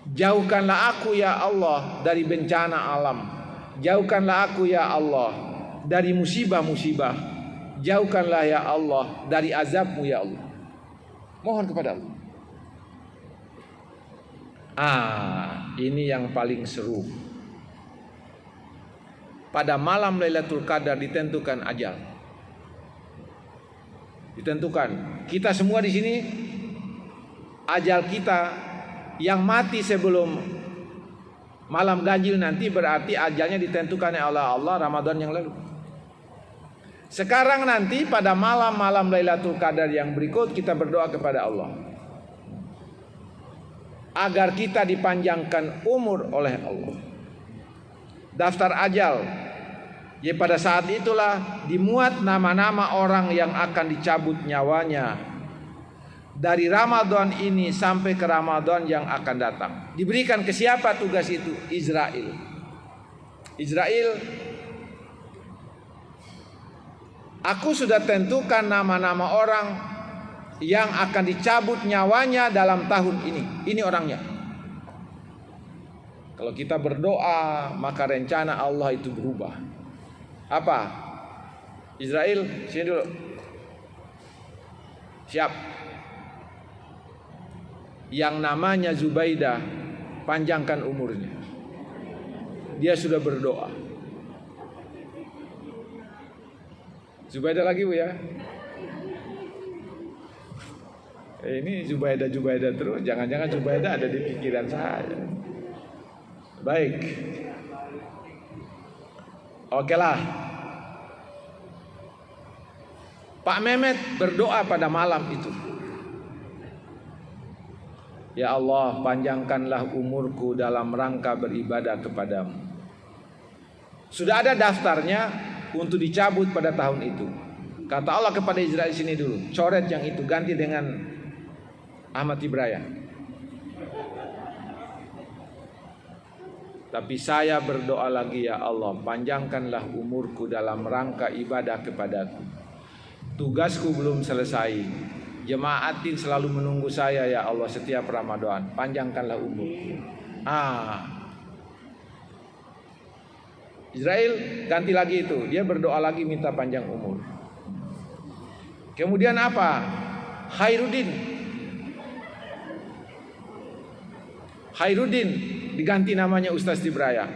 Jauhkanlah aku ya Allah dari bencana alam. Jauhkanlah aku ya Allah dari musibah-musibah. Jauhkanlah ya Allah dari azabmu ya Allah. Mohon kepada Allah. Ini yang paling seru. Pada malam Lailatul Qadar ditentukan ajal. Ditentukan. Kita semua di sini ajal kita yang mati sebelum malam ganjil nanti berarti ajalnya ditentukan oleh Allah Ramadan yang lalu. Sekarang nanti pada malam-malam Lailatul Qadar yang berikut kita berdoa kepada Allah agar kita dipanjangkan umur oleh Allah. Daftar ajal. Ya, pada saat itulah dimuat nama-nama orang yang akan dicabut nyawanya dari Ramadan ini sampai ke Ramadan yang akan datang. Diberikan ke siapa tugas itu? Israel. Israel, aku sudah tentukan nama-nama orang yang akan dicabut nyawanya dalam tahun ini. Ini orangnya. Kalau kita berdoa, maka rencana Allah itu berubah. Apa? Israel, sini dulu. Siap. Yang namanya Zubaidah, panjangkan umurnya. Dia sudah berdoa. Zubaidah lagi Bu ya. Ini Zubaidah terus. Jangan-jangan Zubaidah ada di pikiran saya. Baik. Oke lah. Pak Mehmet berdoa pada malam itu. Ya Allah, panjangkanlah umurku dalam rangka beribadah kepadamu. Sudah ada daftarnya, untuk dicabut pada tahun itu. Kata Allah kepada Israel sini dulu, coret yang itu, ganti dengan Ahmad Ibrahim. Tapi saya berdoa lagi, ya Allah, panjangkanlah umurku dalam rangka ibadah kepadaku. Tugasku belum selesai. Jemaatin selalu menunggu saya, ya Allah, setiap Ramadan. Panjangkanlah umurku. Israel ganti lagi itu. Dia berdoa lagi minta panjang umur. Kemudian apa? Khairuddin diganti namanya Ustaz Ibrahim.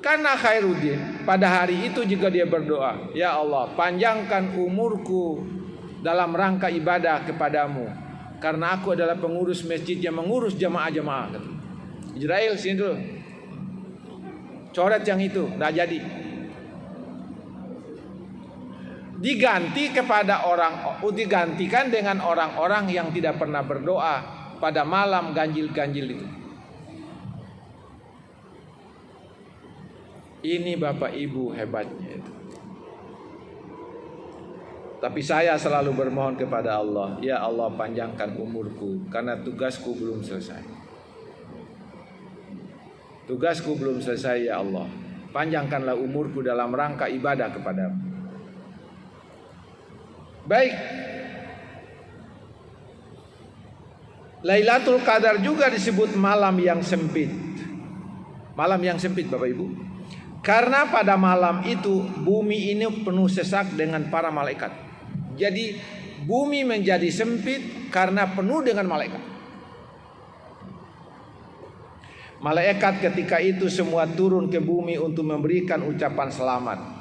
Karena Khairuddin pada hari itu juga dia berdoa, ya Allah, panjangkan umurku dalam rangka ibadah kepadamu, karena aku adalah pengurus masjid yang mengurus jamaah-jamaah. Israel sini dulu, coret yang itu, nggak jadi. Digantikan dengan orang-orang yang tidak pernah berdoa pada malam ganjil-ganjil itu. Ini Bapak Ibu hebatnya itu. Tapi saya selalu bermohon kepada Allah, ya Allah, panjangkan umurku, karena tugasku belum selesai. Tugasku belum selesai, ya Allah. Panjangkanlah umurku dalam rangka ibadah kepadamu. Baik. Lailatul Qadar juga disebut malam yang sempit. Malam yang sempit, Bapak Ibu. Karena pada malam itu bumi ini penuh sesak dengan para malaikat. Jadi bumi menjadi sempit karena penuh dengan malaikat. Malaikat ketika itu semua turun ke bumi untuk memberikan ucapan selamat.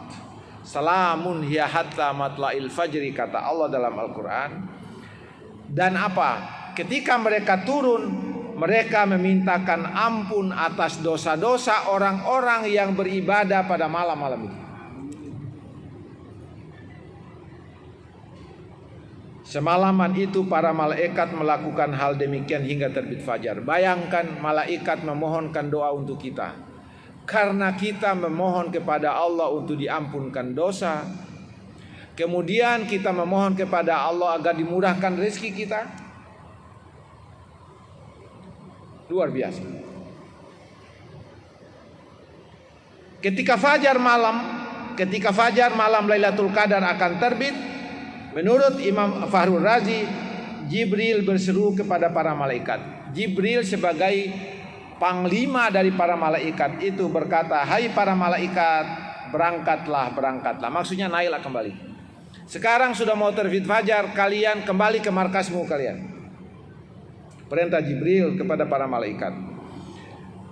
Salamun hiya hatta matla'il fajri, kata Allah dalam Al-Quran. Dan apa? Ketika mereka turun, mereka memintakan ampun atas dosa-dosa orang-orang yang beribadah pada malam-malam itu. Semalaman itu para malaikat melakukan hal demikian hingga terbit fajar. Bayangkan malaikat memohonkan doa untuk kita. Karena kita memohon kepada Allah untuk diampunkan dosa, kemudian kita memohon kepada Allah agar dimurahkan rezeki kita. Luar biasa. Ketika fajar malam Lailatul Qadar akan terbit, menurut Imam Fakhrul Razi, Jibril berseru kepada para malaikat. Jibril sebagai panglima dari para malaikat itu berkata, hai para malaikat, berangkatlah. Maksudnya naiklah kembali. Sekarang sudah mau terbit fajar, kalian kembali ke markasmu kalian. Perintah Jibril kepada para malaikat.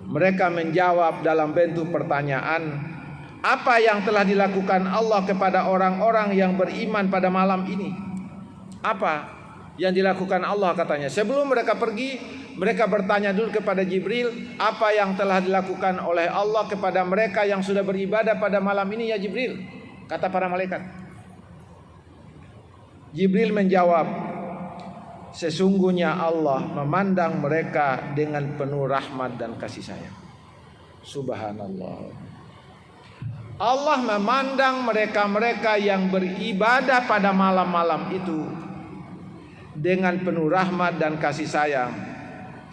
Mereka menjawab dalam bentuk pertanyaan, apa yang telah dilakukan Allah kepada orang-orang yang beriman pada malam ini? Apa yang dilakukan Allah, katanya. Sebelum mereka pergi, mereka bertanya dulu kepada Jibril, apa yang telah dilakukan oleh Allah kepada mereka yang sudah beribadah pada malam ini, ya Jibril? Kata para malaikat. Jibril menjawab, sesungguhnya Allah memandang mereka dengan penuh rahmat dan kasih sayang. Subhanallah. Allah memandang mereka-mereka yang beribadah pada malam-malam itu dengan penuh rahmat dan kasih sayang,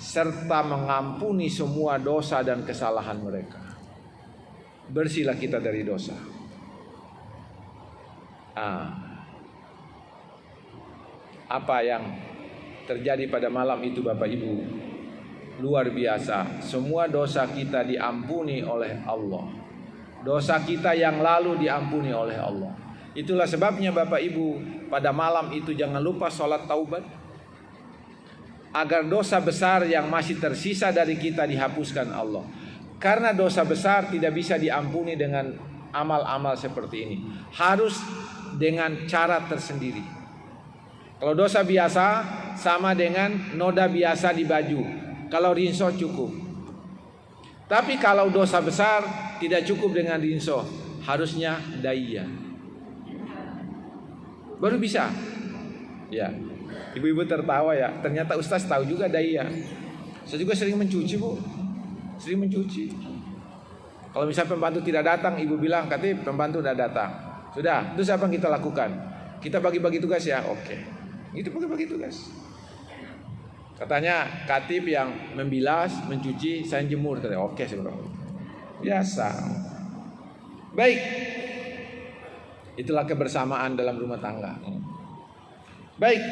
serta mengampuni semua dosa dan kesalahan mereka. Bersihlah kita dari dosa. Apa yang terjadi pada malam itu, Bapak Ibu, luar biasa. Semua dosa kita diampuni oleh Allah. Dosa kita yang lalu diampuni oleh Allah. Itulah sebabnya Bapak Ibu, pada malam itu jangan lupa sholat taubat, agar dosa besar yang masih tersisa dari kita dihapuskan Allah. Karena dosa besar tidak bisa diampuni dengan amal-amal seperti ini. Harus dengan cara tersendiri. Kalau dosa biasa sama dengan noda biasa di baju. Kalau rinso cukup. Tapi kalau dosa besar tidak cukup dengan rinso, harusnya daiyah. Baru bisa. Ya. Ibu-ibu tertawa ya. Ternyata Ustaz tahu juga daiyah. Saya juga sering mencuci, Bu. Sering mencuci. Kalau misalnya pembantu tidak datang, ibu bilang, Katib, pembantu tidak datang. Sudah, itu apa yang kita lakukan? Kita bagi-bagi tugas ya, oke. Itu bagi-bagi tugas. Katanya Katib yang membilas, mencuci, saya jemur. Katanya, oke, biasa. Baik. Itulah kebersamaan dalam rumah tangga. Baik.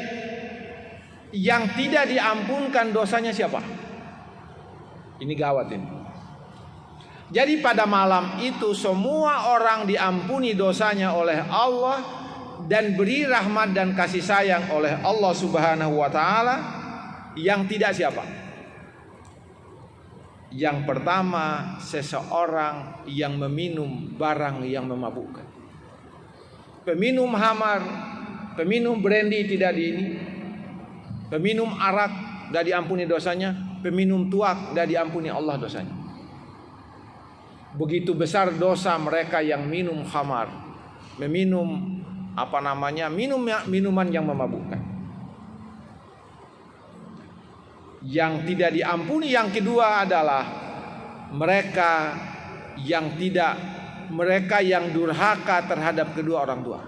Yang tidak diampunkan dosanya siapa? Ini gawat ini. Jadi pada malam itu semua orang diampuni dosanya oleh Allah dan beri rahmat dan kasih sayang oleh Allah Subhanahu wa taala. Yang tidak siapa? Yang pertama, seseorang yang meminum barang yang memabukkan. Peminum khamar, peminum brandy tidak peminum arak tidak diampuni dosanya, peminum tuak tidak diampuni Allah dosanya. Begitu besar dosa mereka yang minum khamar, meminum minuman yang memabukkan. Yang tidak diampuni yang kedua adalah mereka yang durhaka terhadap kedua orang tua.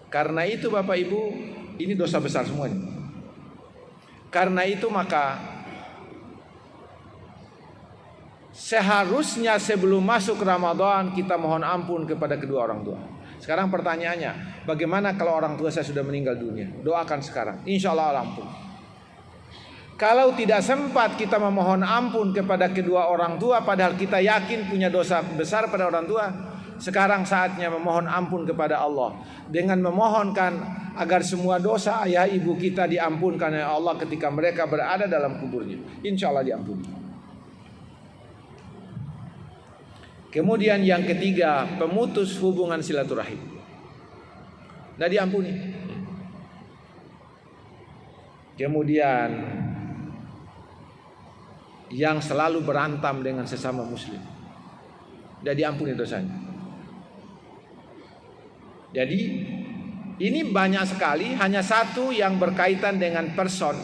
Karena itu Bapak Ibu, ini dosa besar semuanya. Karena itu maka seharusnya sebelum masuk Ramadan kita mohon ampun kepada kedua orang tua. Sekarang pertanyaannya, bagaimana kalau orang tua saya sudah meninggal dunia? Doakan sekarang, insya Allah ampun. Kalau tidak sempat kita memohon ampun kepada kedua orang tua, padahal kita yakin punya dosa besar pada orang tua, sekarang saatnya memohon ampun kepada Allah dengan memohonkan agar semua dosa ayah ibu kita diampunkan oleh Allah ketika mereka berada dalam kuburnya. Insya Allah diampuni. Kemudian yang ketiga, pemutus hubungan silaturahim. Nah diampuni. Kemudian yang selalu berantam dengan sesama muslim. Nah diampuni dosanya. Jadi ini banyak sekali, hanya satu yang berkaitan dengan person.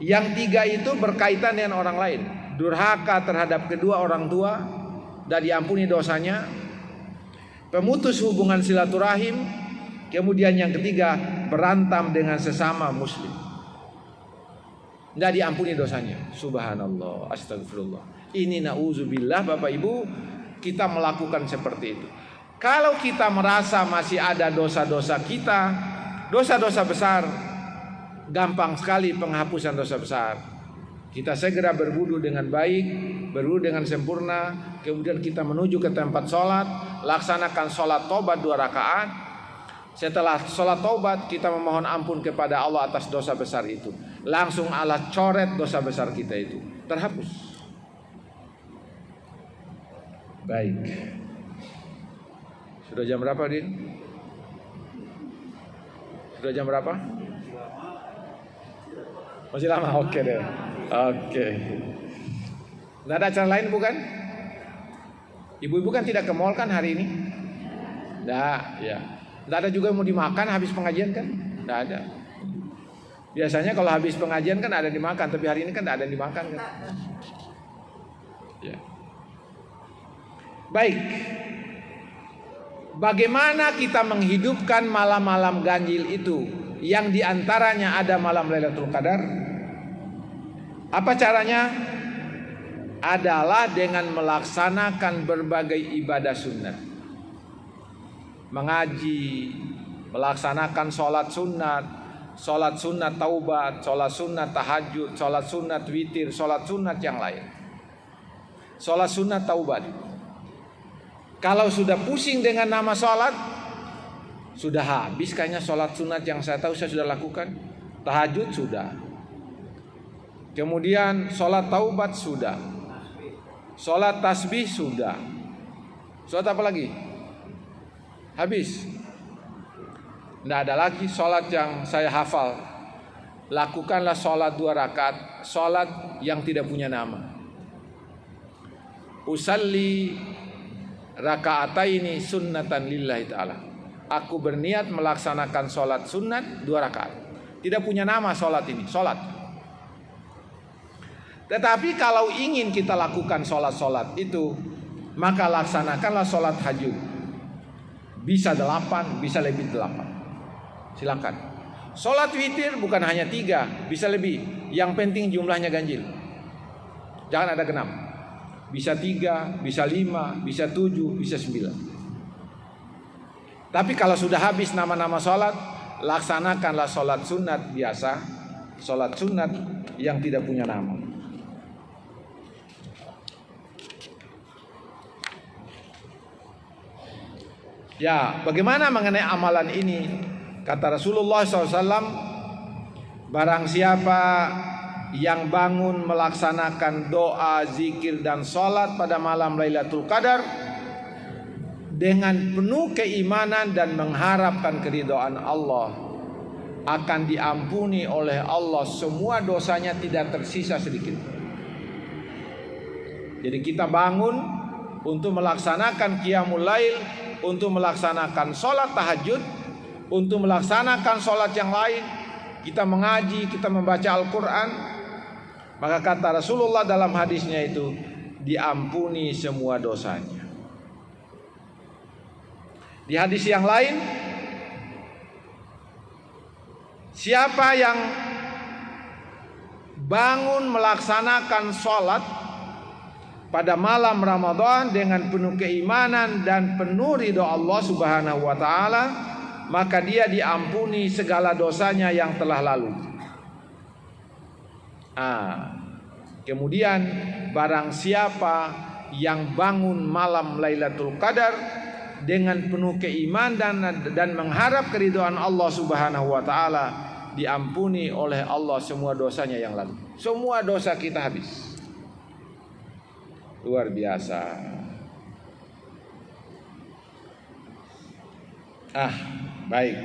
Yang tiga itu berkaitan dengan orang lain. Durhaka terhadap kedua orang tua dan diampuni dosanya, pemutus hubungan silaturahim, kemudian yang ketiga berantam dengan sesama muslim, dan diampuni dosanya. Subhanallah, astagfirullah. Ini na'udzubillah Bapak Ibu, kita melakukan seperti itu. Kalau kita merasa masih ada dosa-dosa kita, dosa-dosa besar, gampang sekali penghapusan dosa besar. Kita segera berwudu dengan baik, berwudu dengan sempurna, kemudian kita menuju ke tempat sholat, laksanakan sholat taubat 2 rakaat. Setelah sholat taubat, kita memohon ampun kepada Allah atas dosa besar itu. Langsung Allah coret dosa besar kita itu, terhapus. Baik. Sudah jam berapa, Din? Sudah jam berapa? Masih lama? Oke deh. Oke. Nggak ada acara lain bukan? Ibu-ibu kan tidak ke mall kan hari ini? Nggak, ya. Nggak ada juga yang mau dimakan habis pengajian kan? Nggak ada. Biasanya kalau habis pengajian kan ada dimakan, tapi hari ini kan nggak ada yang dimakan kan? Ya. Baik. Bagaimana kita menghidupkan malam-malam ganjil itu, yang diantaranya ada malam Lailatul Qadar? Apa caranya? Adalah dengan melaksanakan berbagai ibadah sunnah. Mengaji, melaksanakan sholat sunat taubat, sholat sunat tahajud, sholat sunat witir, sholat sunat yang lain. Sholat sunat taubat. Kalau sudah pusing dengan nama sholat, sudah habis kayaknya sholat sunat yang saya tahu saya sudah lakukan. Tahajud sudah. Kemudian sholat taubat sudah. Sholat tasbih sudah. Sholat apa lagi? Habis. Tidak ada lagi sholat yang saya hafal. Lakukanlah sholat 2 rakaat. Sholat yang tidak punya nama. Usalli raka'ataini sunnatan lillahi ta'ala. Aku berniat melaksanakan sholat sunat 2 rakaat. Tidak punya nama sholat ini. Sholat. Tetapi kalau ingin kita lakukan sholat-sholat itu, maka laksanakanlah sholat tahajud. Bisa 8, bisa lebih 8. Silakan. Sholat witir bukan hanya 3, bisa lebih. Yang penting jumlahnya ganjil. Jangan ada genap. Bisa 3, bisa 5, bisa 7, bisa 9. Tapi kalau sudah habis nama-nama sholat, laksanakanlah sholat sunat biasa, sholat sunat yang tidak punya nama. Ya, bagaimana mengenai amalan ini? Kata Rasulullah SAW, barang siapa yang bangun melaksanakan doa, zikir dan sholat pada malam Lailatul Qadar dengan penuh keimanan dan mengharapkan keridhaan Allah, akan diampuni oleh Allah semua dosanya, tidak tersisa sedikit. Jadi kita bangun untuk melaksanakan qiyamul lail, untuk melaksanakan sholat tahajud, untuk melaksanakan sholat yang lain, kita mengaji, kita membaca Al-Quran, maka kata Rasulullah dalam hadisnya itu, diampuni semua dosanya. Di hadis yang lain, siapa yang bangun melaksanakan sholat pada malam Ramadan dengan penuh keimanan dan penuh ridho Allah Subhanahu wa taala, maka dia diampuni segala dosanya yang telah lalu. Kemudian barang siapa yang bangun malam Lailatul Qadar dengan penuh keimanan dan mengharap keridhaan Allah Subhanahu wa taala, diampuni oleh Allah semua dosanya yang lalu. Semua dosa kita habis. Luar biasa. Baik.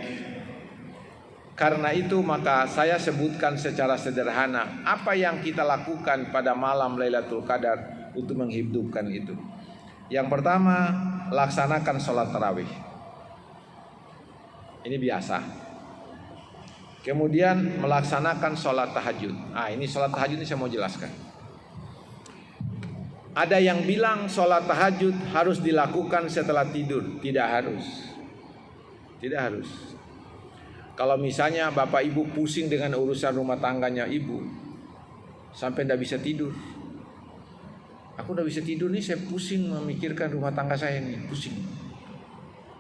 Karena itu maka saya sebutkan secara sederhana apa yang kita lakukan pada malam Lailatul Qadar untuk menghidupkan itu. Yang pertama, laksanakan sholat tarawih. Ini biasa. Kemudian melaksanakan sholat tahajud. Ini sholat tahajud ini saya mau jelaskan. Ada yang bilang sholat tahajud harus dilakukan setelah tidur. Tidak harus. Tidak harus. Kalau misalnya bapak ibu pusing dengan urusan rumah tangganya ibu, sampai tidak bisa tidur. Aku udah bisa tidur nih, saya pusing memikirkan rumah tangga saya nih, pusing.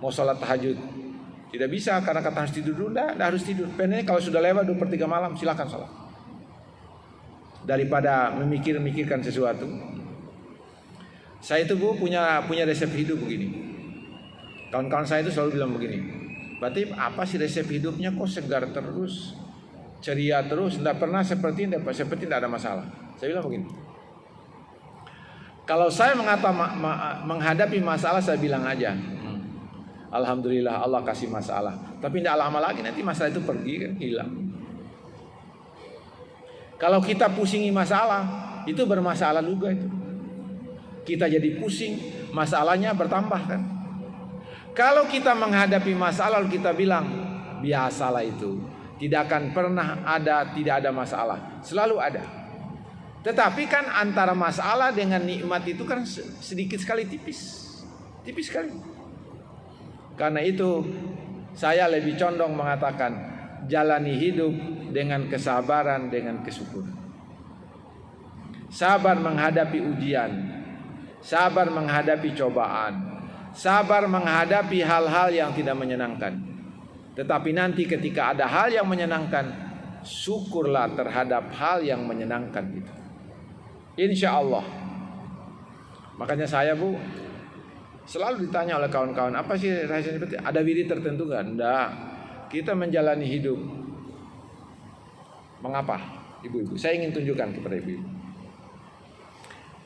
Mau sholat tahajud, tidak bisa karena kata harus tidur dulu. Tidak harus tidur. Pengennya kalau sudah lewat 2/3 malam, silakan sholat. Daripada memikirkan sesuatu. Saya itu Bu punya resep hidup begini. Kawan-kawan saya itu selalu bilang begini, berarti apa sih resep hidupnya kok segar terus, ceria terus, tidak pernah seperti tidak ada masalah. Saya bilang begini, kalau saya menghadapi masalah, saya bilang aja, alhamdulillah Allah kasih masalah. Tapi tidak lama lagi nanti masalah itu pergi kan, hilang. Kalau kita pusingi masalah, itu bermasalah juga itu. Kita jadi pusing, masalahnya bertambah kan. Kalau kita menghadapi masalah, kita bilang biasalah itu, tidak akan pernah tidak ada masalah, selalu ada. Tetapi kan antara masalah dengan nikmat itu kan sedikit sekali, tipis sekali. Karena itu saya lebih condong mengatakan, jalani hidup dengan kesabaran, dengan kesyukuran. Sabar menghadapi ujian, sabar menghadapi cobaan, sabar menghadapi hal-hal yang tidak menyenangkan. Tetapi nanti ketika ada hal yang menyenangkan, syukurlah terhadap hal yang menyenangkan itu. Insya Allah. Makanya saya Bu selalu ditanya oleh kawan-kawan, apa sih rahasia seperti ada wirid tertentu nggak? Enggak. Kita menjalani hidup. Mengapa? Ibu-ibu, saya ingin tunjukkan kepada ibu-ibu.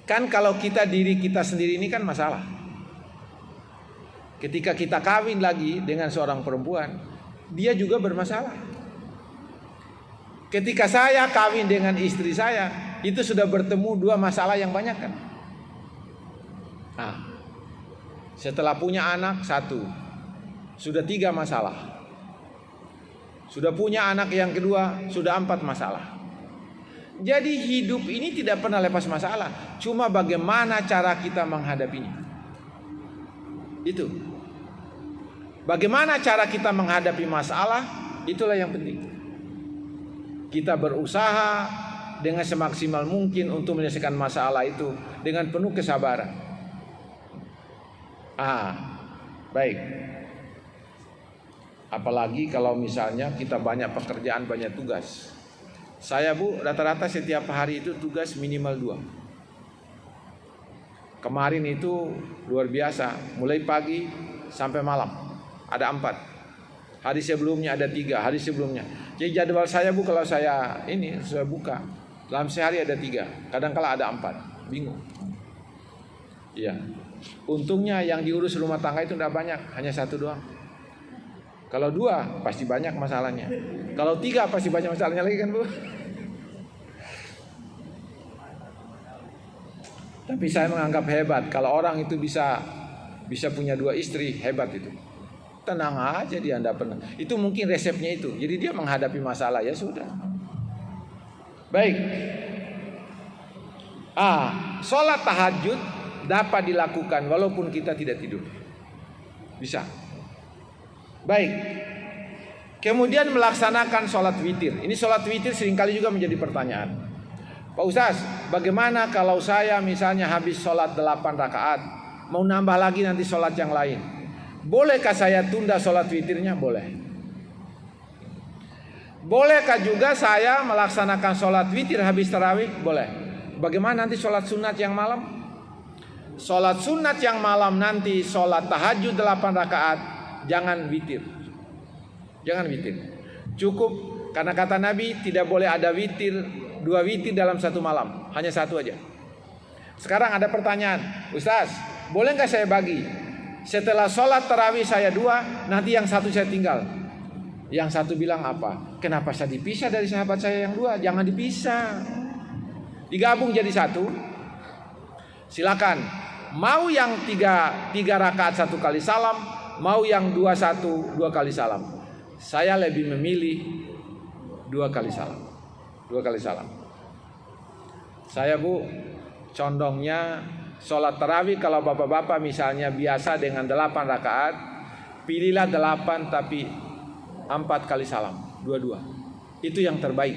Kan kalau diri kita sendiri ini kan masalah. Ketika kita kawin lagi dengan seorang perempuan, dia juga bermasalah. Ketika saya kawin dengan istri saya, itu sudah bertemu 2 masalah yang banyak kan. Setelah punya anak 1, sudah 3 masalah. Sudah punya anak yang kedua, sudah 4 masalah. Jadi hidup ini tidak pernah lepas masalah. Cuma bagaimana cara kita menghadapinya. Itu. Bagaimana cara kita menghadapi masalah, itulah yang penting. Kita berusaha dengan semaksimal mungkin untuk menyelesaikan masalah itu dengan penuh kesabaran. Baik. Apalagi kalau misalnya kita banyak pekerjaan, banyak tugas. Saya Bu, rata-rata setiap hari itu tugas minimal 2. Kemarin itu luar biasa, mulai pagi sampai malam ada 4. Hari sebelumnya ada 3, hari sebelumnya. Jadi jadwal saya Bu, kalau saya buka, dalam sehari ada 3, kadang-kala ada 4, bingung. Iya. Untungnya yang diurus rumah tangga itu tidak banyak, hanya 1 doang. Kalau 2 pasti banyak masalahnya. Kalau 3 pasti banyak masalahnya lagi kan Bu. Tapi saya menganggap hebat kalau orang itu bisa punya 2 istri, hebat itu. Tenang aja dia, tidak pernah. Itu mungkin resepnya itu. Jadi dia menghadapi masalah, ya sudah. Baik. Sholat tahajud dapat dilakukan walaupun kita tidak tidur. Bisa. Baik. Kemudian melaksanakan sholat witir. Ini sholat witir seringkali juga menjadi pertanyaan. Pak Ustaz, bagaimana kalau saya misalnya habis sholat 8 rakaat, mau nambah lagi nanti sholat yang lain? Bolehkah saya tunda sholat witirnya? Boleh. Bolehkah juga saya melaksanakan sholat witir habis tarawih? Boleh. Bagaimana nanti sholat sunat yang malam? Sholat sunat yang malam nanti sholat tahajud 8 rakaat, jangan witir. Jangan witir. Cukup, karena kata Nabi tidak boleh ada witir, 2 witir dalam 1 malam, hanya 1 aja. Sekarang ada pertanyaan, Ustaz, boleh nggak saya bagi? Setelah sholat tarawih saya 2, nanti yang 1 saya tinggal. Yang 1 bilang apa? Kenapa saya dipisah dari sahabat saya yang 2? Jangan dipisah, digabung jadi 1. Silakan. Mau yang 3 rakaat 1 kali salam, mau yang 2 kali salam. Saya lebih memilih 2 kali salam. 2 kali salam. Saya Bu, condongnya sholat tarawih kalau bapak-bapak misalnya biasa dengan 8 rakaat, pilihlah 8 tapi 4 kali salam, 2-2. Itu yang terbaik.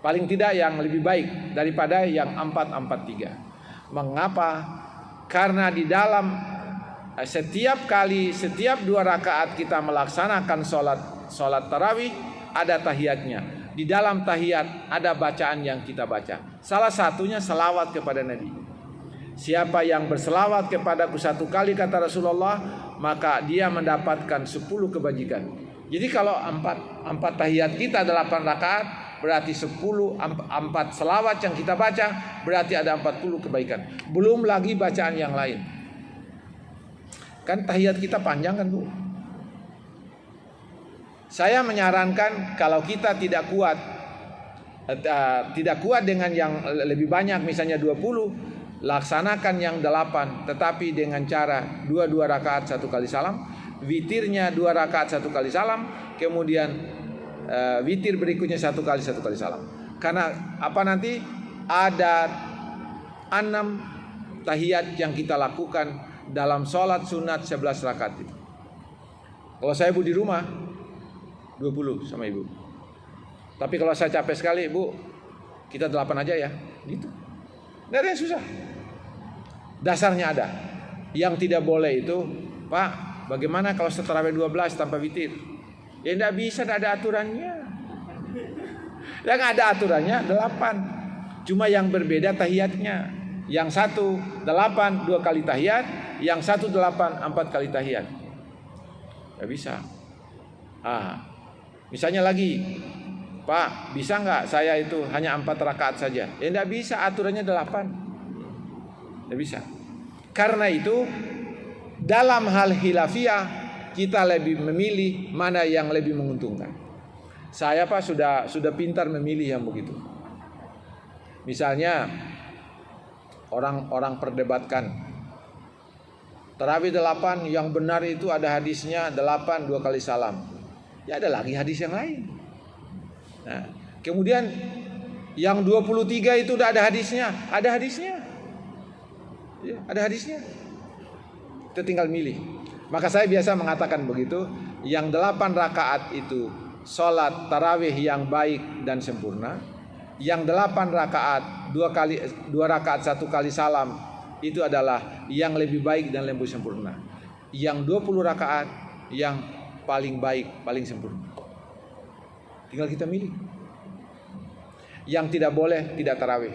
Paling tidak yang lebih baik daripada yang 4-4-3. Mengapa? Karena di dalam setiap 2 rakaat kita melaksanakan sholat tarawih ada tahiyatnya. Di dalam tahiyat ada bacaan yang kita baca. Salah satunya selawat kepada Nabi. Siapa yang berselawat kepadaku 1 kali, kata Rasulullah, maka dia mendapatkan 10 kebajikan. Jadi kalau 4 tahiyat kita 8 rakaat, berarti 4 selawat yang kita baca, berarti ada 40 kebaikan. Belum lagi bacaan yang lain. Kan tahiyat kita panjang kan Bu? Saya menyarankan kalau kita tidak kuat dengan yang lebih banyak, misalnya 20, laksanakan yang 8, tetapi dengan cara 2 rakaat 1 kali salam, witirnya 2 rakaat 1 kali salam, kemudian witir berikutnya 1 kali salam. Karena apa, nanti ada 6 tahiyat yang kita lakukan dalam sholat sunat 11 rakaat itu. Kalau saya Bu di rumah 20 sama Ibu. Tapi kalau saya capek sekali, Bu, kita 8 aja ya, gitu. Nggak ada yang susah. Dasarnya ada. Yang tidak boleh itu, Pak, bagaimana kalau tarawih 12 tanpa witir? Ya nggak bisa, nggak ada aturannya. Yang ada aturannya 8. Cuma yang berbeda tahiyatnya. Yang 1 8 2 kali tahiyat, yang 1 8 4 kali tahiyat. Nggak bisa. Misalnya lagi, Pak, bisa nggak saya itu hanya 4 rakaat saja? Ya nggak bisa, aturannya 8. Nggak bisa. Karena itu dalam hal khilafiyah kita lebih memilih mana yang lebih menguntungkan. Saya Pak sudah pintar memilih yang begitu. Misalnya orang perdebatkan tarawih 8 yang benar itu ada hadisnya 8 2 kali salam. Ya ada lagi hadis yang lain. Nah, kemudian Yang 23 itu udah ada hadisnya. Ada hadisnya. Ya, ada hadisnya. Kita tinggal milih. Maka saya biasa mengatakan begitu. Yang 8 rakaat itu sholat tarawih yang baik dan sempurna. Yang 8 rakaat 2 rakaat 1 kali salam itu adalah yang lebih baik dan lebih sempurna. Yang 20 rakaat yang paling baik, paling sempurna. Tinggal kita milih. Yang tidak boleh tidak tarawih.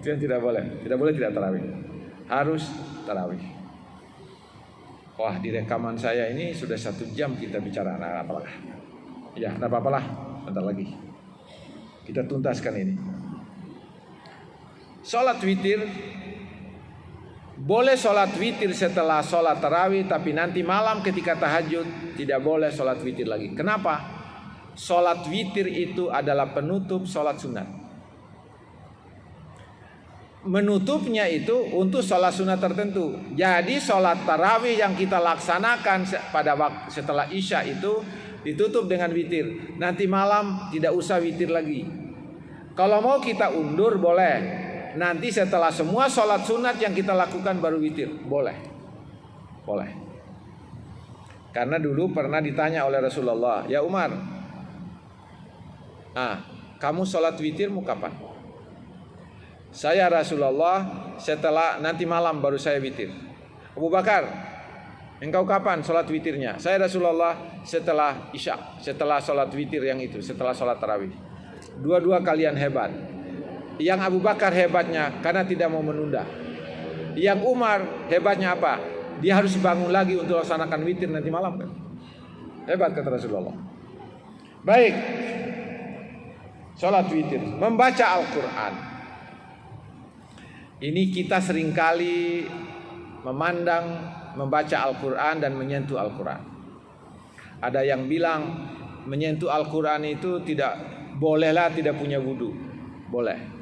Yang tidak boleh tidak tarawih. Harus tarawih. Wah, di rekaman saya ini sudah 1 jam kita bicara. Nah, apalah. Ya, tidak apa-apalah. Bentar lagi. Kita tuntaskan ini. Sholat witir. Boleh sholat witir setelah sholat tarawih, tapi nanti malam ketika tahajud tidak boleh sholat witir lagi. Kenapa? Sholat witir itu adalah penutup sholat sunat. Menutupnya itu untuk sholat sunat tertentu. Jadi sholat tarawih yang kita laksanakan pada waktu setelah isya itu ditutup dengan witir. Nanti malam tidak usah witir lagi. Kalau mau kita undur boleh. Nanti setelah semua sholat sunat yang kita lakukan baru witir. Boleh. Karena dulu pernah ditanya oleh Rasulullah, ya Umar, kamu sholat witirmu kapan? Saya Rasulullah setelah nanti malam baru saya witir. Abu Bakar, engkau kapan sholat witirnya? Saya Rasulullah setelah isya, setelah sholat witir yang itu, setelah sholat tarawih. Dua-dua kalian hebat. Yang Abu Bakar hebatnya karena tidak mau menunda. Yang Umar hebatnya apa? Dia harus bangun lagi untuk laksanakan witir nanti malam kan? Hebat kata Rasulullah. Baik. Sholat witir, membaca Al-Quran. Ini kita seringkali memandang membaca Al-Quran dan menyentuh Al-Quran. Ada yang bilang menyentuh Al-Quran itu tidak bolehlah tidak punya wudu. Boleh.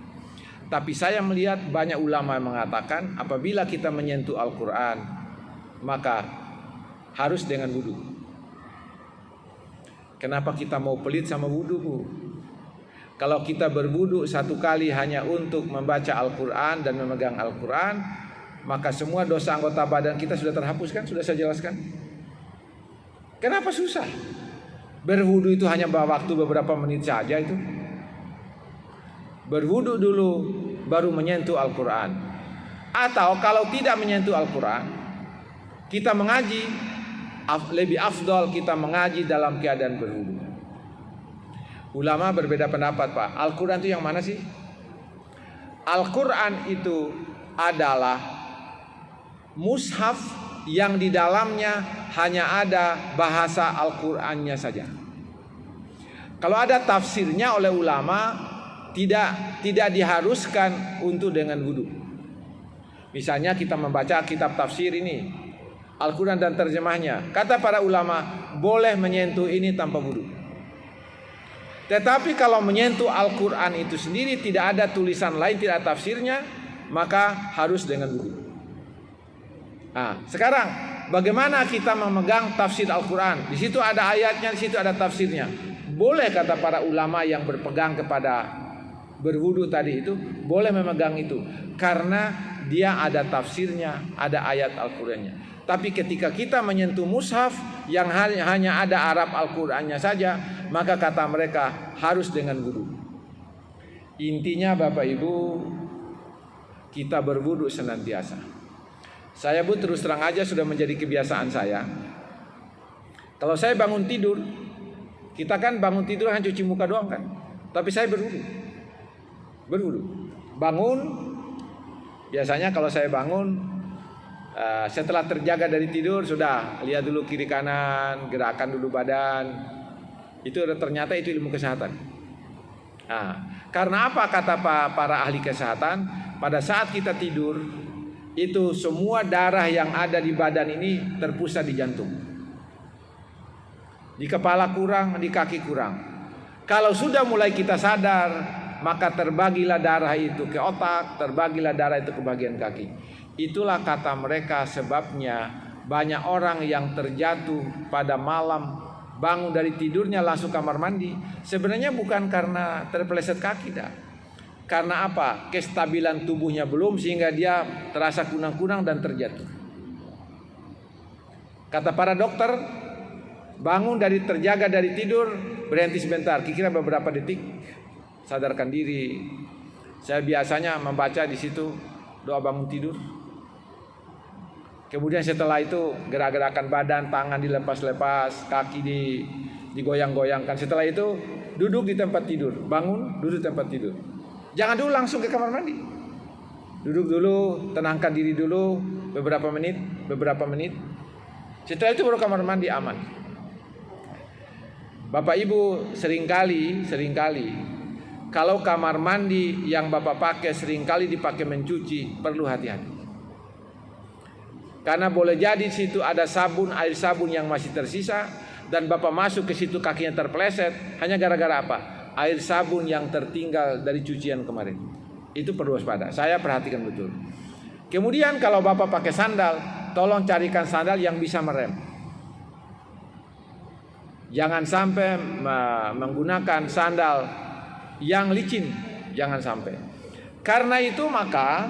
Tapi saya melihat banyak ulama yang mengatakan apabila kita menyentuh Al-Quran maka harus dengan wudu. Kenapa kita mau pelit sama wudu, Bu? Kalau kita berwudu 1 kali hanya untuk membaca Al-Quran dan memegang Al-Quran, maka semua dosa anggota badan kita sudah terhapus kan? Sudah saya jelaskan. Kenapa susah? Berwudu itu hanya waktu beberapa menit saja itu. Berwudu dulu baru menyentuh Al-Quran. Atau kalau tidak menyentuh Al-Quran, kita mengaji, lebih afdal kita mengaji dalam keadaan berwudu. Ulama berbeda pendapat, Pak. Al-Quran itu yang mana sih? Al-Quran itu adalah mushaf yang di dalamnya hanya ada bahasa Al-Qurannya saja. Kalau ada tafsirnya oleh ulama, tidak diharuskan untuk dengan wudu. Misalnya kita membaca kitab tafsir ini, Al-Quran dan terjemahnya. Kata para ulama, boleh menyentuh ini tanpa wudu. Tetapi kalau menyentuh Al-Quran itu sendiri tidak ada tulisan lain, tidak ada tafsirnya, maka harus dengan wudu. Sekarang bagaimana kita memegang tafsir Al-Quran? Di situ ada ayatnya, di situ ada tafsirnya. Boleh kata para ulama yang berpegang kepada berwudu tadi itu, boleh memegang itu karena dia ada tafsirnya, ada ayat Al-Qurannya. Tapi ketika kita menyentuh mushaf yang hanya ada Arab Al-Qurannya saja, maka kata mereka harus dengan wudu. Intinya Bapak Ibu, kita berwudu senantiasa. Saya Bu terus terang aja sudah menjadi kebiasaan saya. Kalau saya bangun tidur, kita kan bangun tidur hanya cuci muka doang kan. Tapi saya berwudu. Bangun, biasanya kalau saya bangun setelah terjaga dari tidur, sudah lihat dulu kiri kanan, gerakan dulu badan. Itu ternyata itu ilmu kesehatan. Karena apa kata para ahli kesehatan? Pada saat kita tidur, itu semua darah yang ada di badan ini terpusat di jantung. Di kepala kurang, di kaki kurang. Kalau sudah mulai kita sadar, maka terbagilah darah itu ke otak, terbagilah darah itu ke bagian kaki. Itulah kata mereka sebabnya banyak orang yang terjatuh pada malam bangun dari tidurnya langsung kamar mandi. Sebenarnya bukan karena terpeleset kaki dah. Karena apa? Kestabilan tubuhnya belum sehingga dia terasa kunang-kunang dan terjatuh. Kata para dokter, bangun terjaga dari tidur, berhenti sebentar, kira-kira beberapa detik, sadarkan diri. Saya biasanya membaca di situ doa bangun tidur. Kemudian setelah itu gerak-gerakan badan, tangan dilepas-lepas, kaki digoyang-goyangkan. Setelah itu duduk di tempat tidur, bangun, duduk di tempat tidur. Jangan dulu langsung ke kamar mandi. Duduk dulu, tenangkan diri dulu beberapa menit. Setelah itu baru kamar mandi aman. Bapak Ibu seringkali kalau kamar mandi yang Bapak pakai seringkali dipakai mencuci, perlu hati-hati. Karena boleh jadi situ ada air sabun yang masih tersisa dan Bapak masuk ke situ kakinya terpeleset hanya gara-gara apa? Air sabun yang tertinggal dari cucian kemarin. Itu perlu waspada. Saya perhatikan betul. Kemudian kalau Bapak pakai sandal, tolong carikan sandal yang bisa merem. Jangan sampai menggunakan sandal yang licin, jangan sampai. Karena itu maka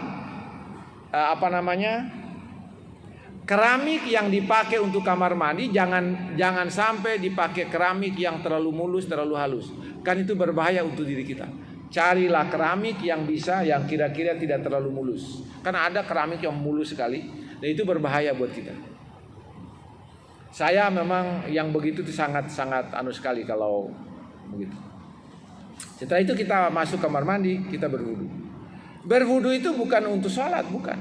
keramik yang dipakai untuk kamar mandi jangan sampai dipakai keramik yang terlalu mulus, terlalu halus. Kan itu berbahaya untuk diri kita. Carilah keramik yang kira-kira tidak terlalu mulus. Karena ada keramik yang mulus sekali dan itu berbahaya buat kita. Saya memang yang begitu itu sangat sekali kalau begitu. Setelah itu kita masuk kamar mandi, kita berwudu. Berwudu itu bukan untuk sholat, bukan.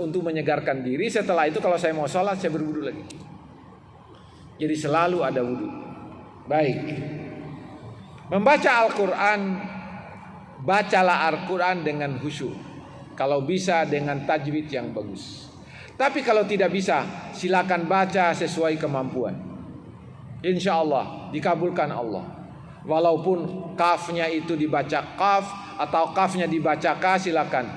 Untuk menyegarkan diri. Setelah itu kalau saya mau sholat, saya berwudu lagi. Jadi selalu ada wudu. Baik. Membaca Al-Quran, bacalah Al-Quran dengan khusyuk. Kalau bisa dengan tajwid yang bagus. Tapi kalau tidak bisa, silakan baca sesuai kemampuan. Insya Allah dikabulkan Allah. Walaupun kafnya itu dibaca kaf atau kafnya dibaca ka, silakan.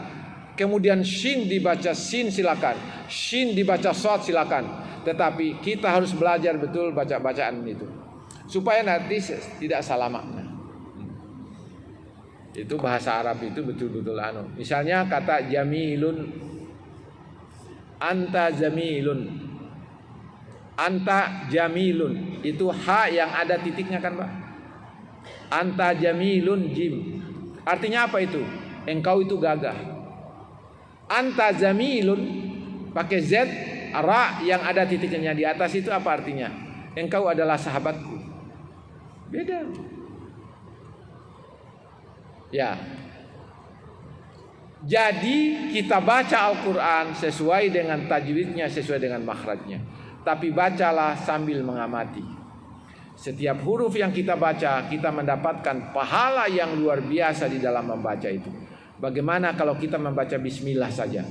Kemudian shin dibaca sin, silakan. Shin dibaca shad, silakan. Tetapi kita harus belajar betul bacaan itu supaya nanti tidak salah makna. Itu bahasa Arab itu betul-betul Misalnya kata jamilun, anta jamilun. Anta jamilun itu ha yang ada titiknya kan, Pak? Anta jamilun jim. Artinya apa itu? Engkau itu gagah. Anta jamilun pakai z, ra yang ada titiknya di atas itu apa artinya? Engkau adalah sahabatku. Beda. Ya. Jadi kita baca Al-Quran sesuai dengan tajwidnya, sesuai dengan makhrajnya. Tapi bacalah sambil mengamati. Setiap huruf yang kita baca, kita mendapatkan pahala yang luar biasa di dalam membaca itu. Bagaimana kalau kita membaca bismillah saja?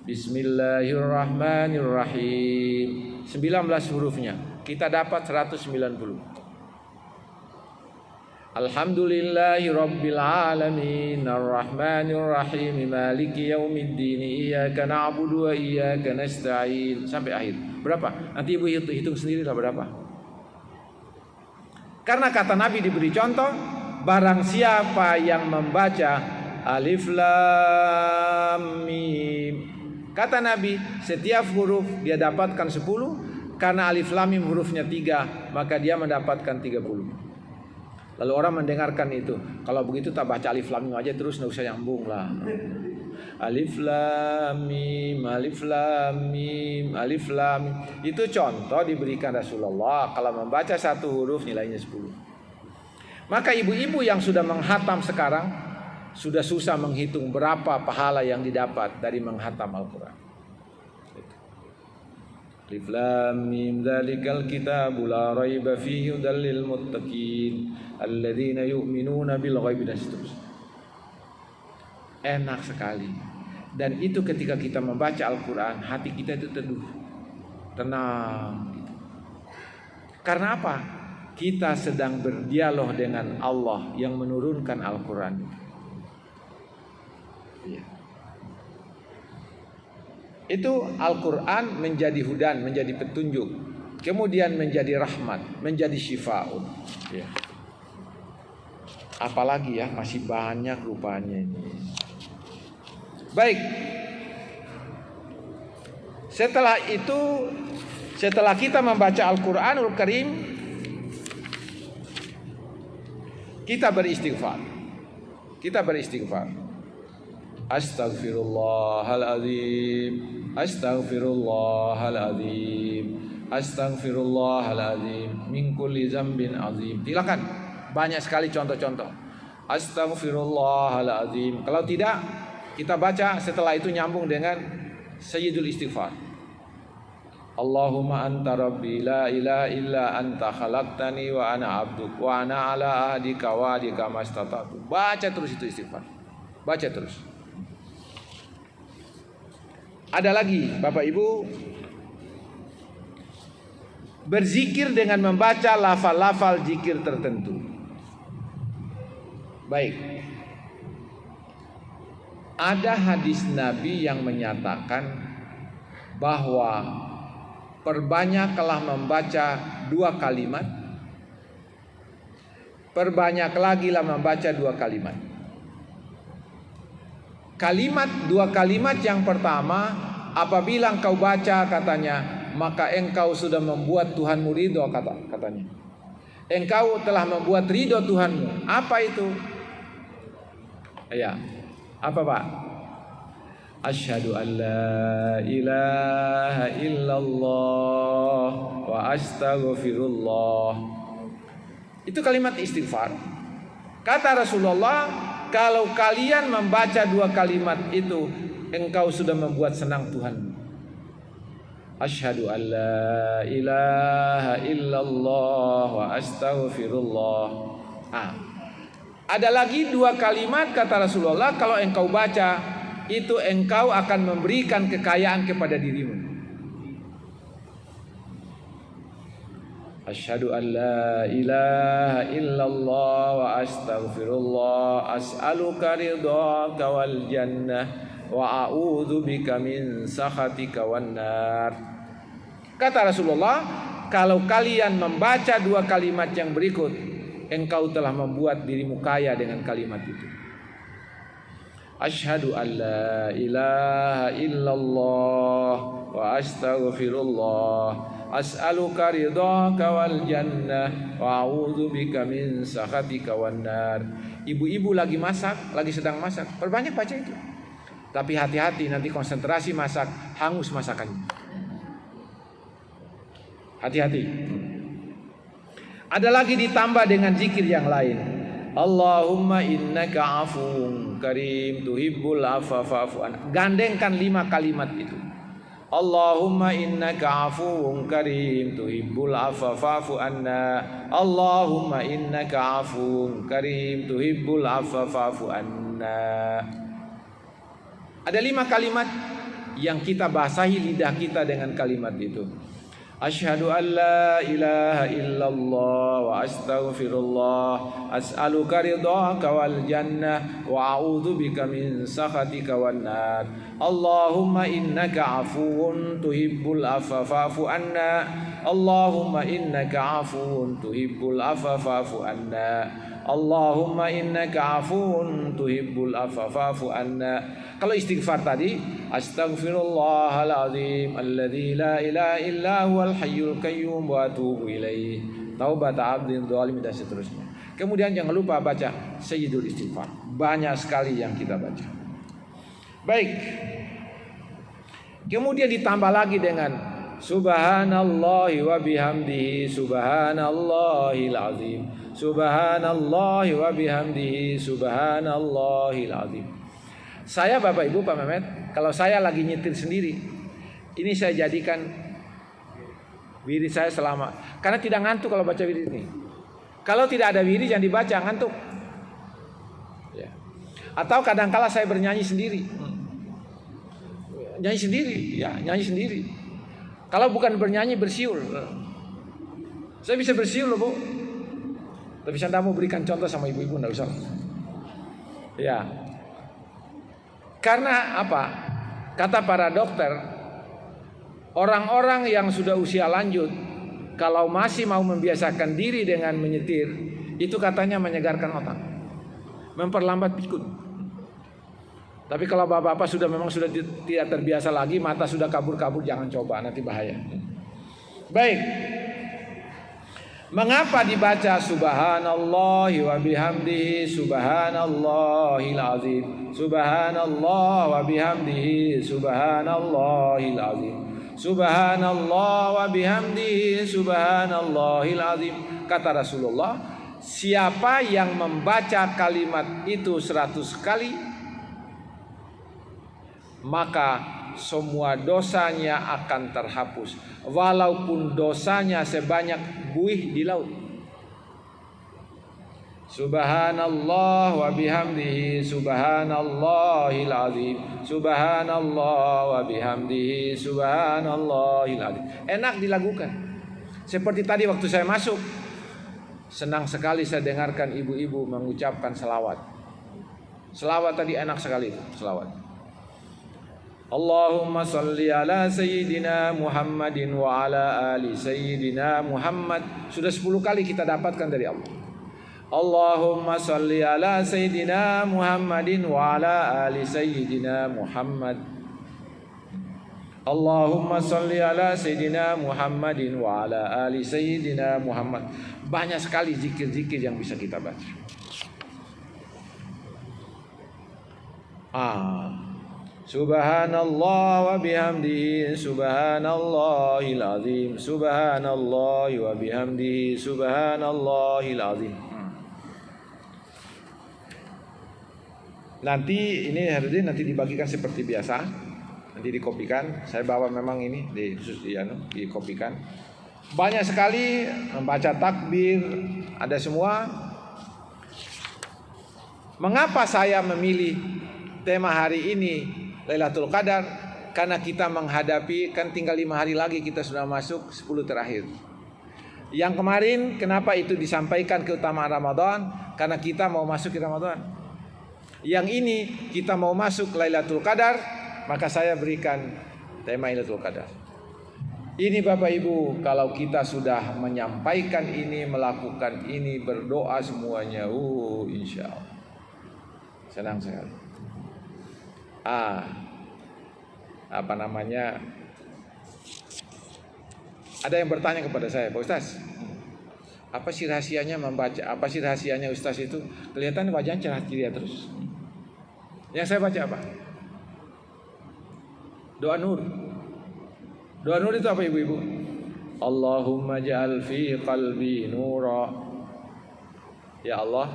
Bismillahirrahmanirrahim. 19 hurufnya. Kita dapat 190. Alhamdulillahi rabbil alamin arrahmanir rahim maliki yaumiddin iyyaka na'budu wa iyyaka nasta'in sampai akhir. Berapa? Nanti Ibu hitung sendirilah berapa. Karena kata Nabi diberi contoh, barang siapa yang membaca alif lam mim. Kata Nabi, setiap huruf dia dapatkan 10, karena alif lam mim hurufnya 3, maka dia mendapatkan 30. Lalu orang mendengarkan itu, kalau begitu tak baca alif lam mim aja terus, enggak usah nyambung lah. Alif lam mim, alif lam mim, alif lam mim. Itu contoh diberikan Rasulullah. Kalau membaca satu huruf nilainya 10. Maka ibu-ibu yang sudah menghatam sekarang sudah susah menghitung berapa pahala yang didapat dari menghatam Al-Quran. Alif lam mim dzalikal kitabu la raiba fihi hudal lil muttaqin alladzina yu'minuna bil ghaibi dan seterusnya. Enak sekali. Dan itu ketika kita membaca Al-Quran, hati kita itu teduh, tenang. Karena apa? Kita sedang berdialog dengan Allah yang menurunkan Al-Quran. Itu Al-Quran menjadi hudan, menjadi petunjuk. kemudian menjadi rahmat, menjadi syifaun. Ya. Apalagi ya, masih banyak rupanya ini. Baik. Setelah itu, setelah kita membaca Al-Quranul Karim, kita beristighfar. Astaghfirullahaladzim, astaghfirullahaladzim, astaghfirullahaladzim min kulli dzambin azim. Silakan, banyak sekali contoh-contoh. Astaghfirullahaladzim. Kalau tidak, kita baca setelah itu nyambung dengan Sayyidul Istighfar. Allahumma anta rabbi la ilaha illa anta khalaqtani wa ana abduk wa ana ala ahdika wa adika mastata'tu. Baca terus itu istighfar. Baca terus. Ada lagi Bapak Ibu, berzikir dengan membaca lafal-lafal zikir tertentu. Baik. Ada hadis Nabi yang menyatakan bahwa perbanyaklah membaca 2 kalimat, perbanyak lagi lah membaca 2 kalimat. Kalimat 2 kalimat yang pertama, apabila engkau baca katanya, maka engkau sudah membuat Tuhanmu ridho, katanya. Engkau telah membuat ridho Tuhanmu. Apa itu? Ya, apa Pak? Asyhadu an la ilaha illallah wa astaghfirullah. Itu kalimat istighfar. Kata Rasulullah, kalau kalian membaca 2 kalimat itu, engkau sudah membuat senang Tuhan. Asyhadu an la ilaha illallah wa astaghfirullah. Ada lagi 2 kalimat kata Rasulullah, kalau engkau baca itu engkau akan memberikan kekayaan kepada dirimu. Asyhadu an la ilaha illallah wa astaghfirullah as'aluka ridhaka wal jannah wa a'udzu bika min sakhatika wan nar. Kata Rasulullah, kalau kalian membaca 2 kalimat yang berikut, engkau telah membuat dirimu kaya dengan kalimat itu. Asyhadu an la ilaha illallah wa astaghfirullah as'aluka ridhaka wal jannah wa a'udzu bika min sakhatika wan nar. Ibu-ibu lagi masak, lagi sedang masak, perbanyak baca itu. Tapi hati-hati, nanti konsentrasi masak, hangus masakannya. Hati-hati. Ada lagi ditambah dengan zikir yang lain. Allahumma innaka afuwun karim tuhibbul afwa fa'fu anna. Gandengkan 5 kalimat itu. Allahumma innaka afuwun karim tuhibbul afwa fa'fu anna. Allahumma innaka afuwun karim tuhibbul afwa fa'fu anna. Ada 5 kalimat yang kita basahi lidah kita dengan kalimat itu. Asyhadu an la ilaha illallah wa astaghfirullah as'aluka ridhaka wal jannah wa a'udzu bika min sakhatika wan nar. Allahumma innaka afuwun tuhibbul afwa fa'fu anna. Allahumma innaka afuwun tuhibbul afwa fa'fu anna. Allahumma innaka afuwun tuhibbul afwa fa'fu anna. Kalau istighfar tadi, astaghfirullahaladzim alladzi la ilaha illa huwal hayyul qayyum wa atubu ilaih. Taubat abdin zalim dan seterusnya. Kemudian jangan lupa baca Sayyidul Istighfar. Banyak sekali yang kita baca. Baik. Kemudian ditambah lagi dengan subhanallahi wa bihamdihi subhanallahil azim. Subhanallahi wa bihamdihi subhanallahil azim. Saya Bapak Ibu Pak Mehmet, kalau saya lagi nyetir sendiri, ini saya jadikan wirid saya selama, karena tidak ngantuk kalau baca wirid ini. Kalau tidak ada wirid jangan dibaca, ngantuk. Ya. Atau kadangkala saya bernyanyi sendiri, nyanyi sendiri, ya nyanyi sendiri. Kalau bukan bernyanyi bersiul, saya bisa bersiul loh Bu. Tapi saya tidak mau berikan contoh sama ibu-ibu, tidak usah. Ya. Karena apa? Kata para dokter, orang-orang yang sudah usia lanjut kalau masih mau membiasakan diri dengan menyetir, itu katanya menyegarkan otak, memperlambat pikun. Tapi kalau bapak-bapak memang sudah tidak terbiasa lagi, mata sudah kabur-kabur, jangan coba, nanti bahaya. Baik. Mengapa dibaca subhanallahi wa bihamdihi subhanallahil azim, subhanallah wa bihamdihi subhanallahil azim, subhanallah wa bihamdihi subhanallahil azim. Kata Rasulullah, siapa yang membaca kalimat itu 100 kali, maka semua dosanya akan terhapus, walaupun dosanya sebanyak buih di laut. Subhanallah wa bihamdihi subhanallahil azim, subhanallah wa bihamdihi subhanallahil azim. Enak dilakukan. Seperti tadi waktu saya masuk, senang sekali saya dengarkan ibu-ibu mengucapkan selawat. Selawat tadi enak sekali, selawat. Allahumma salli ala Sayyidina Muhammadin wa ala ali Sayyidina Muhammad. Sudah 10 kali kita dapatkan dari Allah. Allahumma salli ala Sayyidina Muhammadin wa ala ali Sayyidina Muhammad. Allahumma salli ala Sayyidina Muhammadin wa ala ali Sayyidina Muhammad. Banyak sekali zikir-zikir yang bisa kita baca. Subhanallah wa bihamdihi subhanallahil azim, subhanallah wa bihamdihi subhanallahil azim. Nanti ini hadirin nanti dibagikan seperti biasa. Nanti dikopikan. Saya bawa memang ini dikopikan. Banyak sekali membaca takbir, ada semua. Mengapa saya memilih tema hari ini Lailatul Qadar? Karena kita menghadapi, kan tinggal 5 hari lagi kita sudah masuk 10 terakhir. Yang kemarin kenapa itu disampaikan keutamaan Ramadan? Karena kita mau masuk ke Ramadan. Yang ini kita mau masuk Lailatul Qadar, maka saya berikan tema Lailatul Qadar. Ini Bapak Ibu, kalau kita sudah menyampaikan ini, melakukan ini, berdoa semuanya, insya Allah senang sekali. Ada yang bertanya kepada saya, Pak Ustaz, apa sih rahasianya membaca? Apa sih rahasianya Ustaz itu? Kelihatan wajahnya cerah ceria terus. Yang saya baca apa? Doa nur. Doa nur itu apa ibu-ibu? Allahumma ja'al fi qalbi nura. Ya Allah,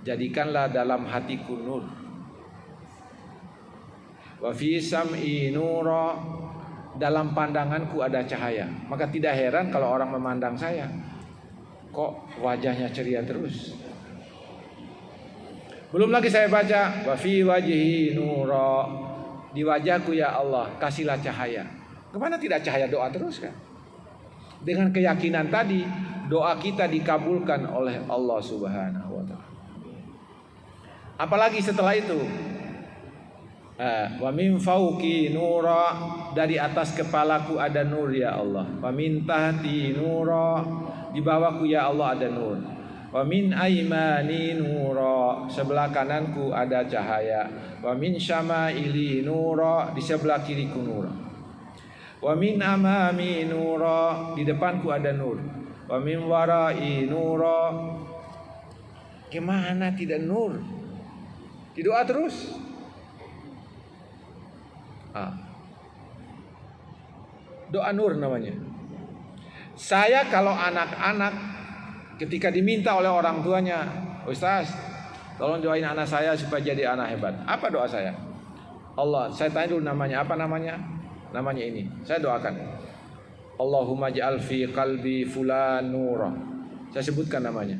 jadikanlah dalam hatiku nur. Wa fi sam'i nura, dalam pandanganku ada cahaya. Maka tidak heran kalau orang memandang saya, kok wajahnya ceria terus. Belum lagi saya baca wa fi wajhi nura, di wajahku ya Allah kasihlah cahaya. Kemana tidak cahaya doa terus kan? Dengan keyakinan tadi, doa kita dikabulkan oleh Allah Subhanahu wa taala. Apalagi setelah itu, wa min fauqi nura, dari atas kepalaku ada nur ya Allah. Wa min tahti nura, di bawahku ya Allah ada nur. Wa min aimani nura, sebelah kananku ada cahaya. Wa min syama'ili nura, di sebelah kiriku nur. Wa min amami nura, di depanku ada nur. Wa min warai nura, gimana tidak nur? Didoa terus. Doa nur namanya. Saya kalau anak-anak ketika diminta oleh orang tuanya, Ustaz, tolong doain anak saya supaya jadi anak hebat. Apa doa saya? Allah, saya tanya dulu namanya. Apa namanya? Namanya ini. Saya doakan. Allahumma ja'al fi qalbi fulan nura. Saya sebutkan namanya.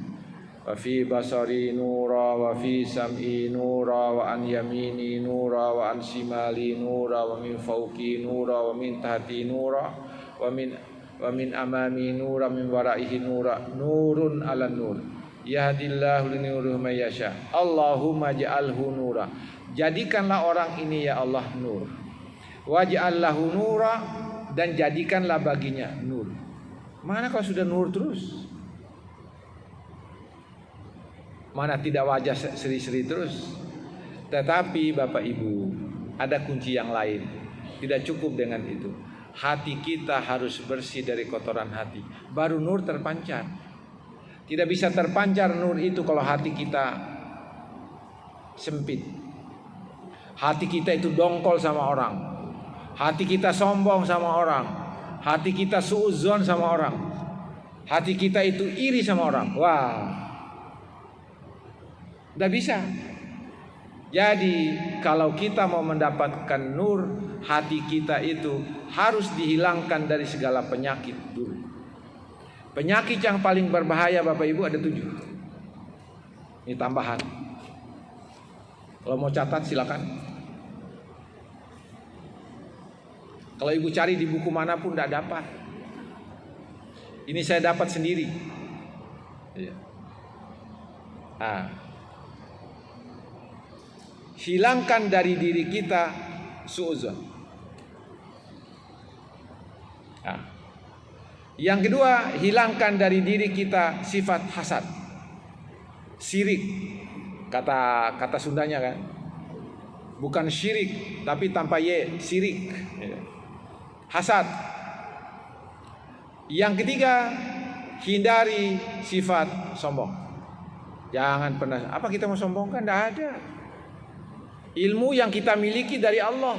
Wa fi basari nura, wa fi sam'i nura, wa an yamini nura, wa an shimali nura, wa min fawqi nura, wa min tahti nura, wa min amami nura, min waraihi nura, nurun ala nur. Yahdillahu li nurihi may yasha. Allahumma ja'alhu nura. Jadikanlah orang ini ya Allah nur. Waj'al lahu nura, dan jadikanlah baginya nur. Mana kalau sudah nur terus? Mana tidak wajah seri-seri terus? Tetapi Bapak Ibu, ada kunci yang lain. Tidak cukup dengan itu. Hati kita harus bersih dari kotoran hati. Baru nur terpancar. Tidak bisa terpancar nur itu kalau hati kita sempit. Hati kita itu dongkol sama orang. Hati kita sombong sama orang. Hati kita suudzon sama orang. Hati kita itu iri sama orang. Wah, tidak bisa. Jadi kalau kita mau mendapatkan nur, hati kita itu harus dihilangkan dari segala penyakit dulu. Penyakit yang paling berbahaya Bapak Ibu ada 7. Ini tambahan. Kalau mau catat silakan. Kalau Ibu cari di buku manapun tidak dapat. Ini saya dapat sendiri. Hilangkan dari diri kita suudzon. Yang kedua, hilangkan dari diri kita sifat hasad, syirik. Kata Sundanya kan, bukan syirik tapi tanpa ye, syirik, hasad. Yang ketiga, hindari sifat sombong. Jangan pernah, apa kita mau sombongkan? Tidak ada. Ilmu yang kita miliki dari Allah,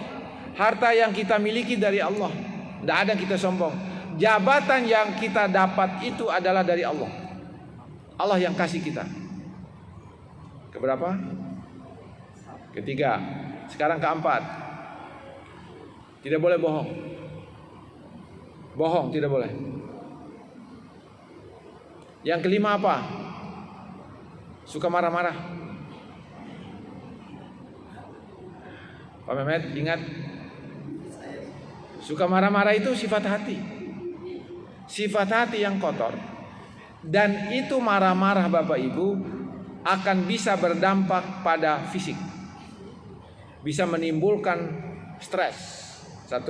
harta yang kita miliki dari Allah, tidak ada yang kita sombong. Jabatan yang kita dapat itu adalah dari Allah. Allah yang kasih kita. Keberapa? Ketiga. Sekarang keempat. Tidak boleh bohong. Bohong tidak boleh. Yang kelima apa? Suka marah-marah. Pak Mehmet ingat, suka marah-marah itu sifat hati. Sifat hati yang kotor. Dan itu marah-marah Bapak Ibu akan bisa berdampak pada fisik. Bisa menimbulkan stres. 1.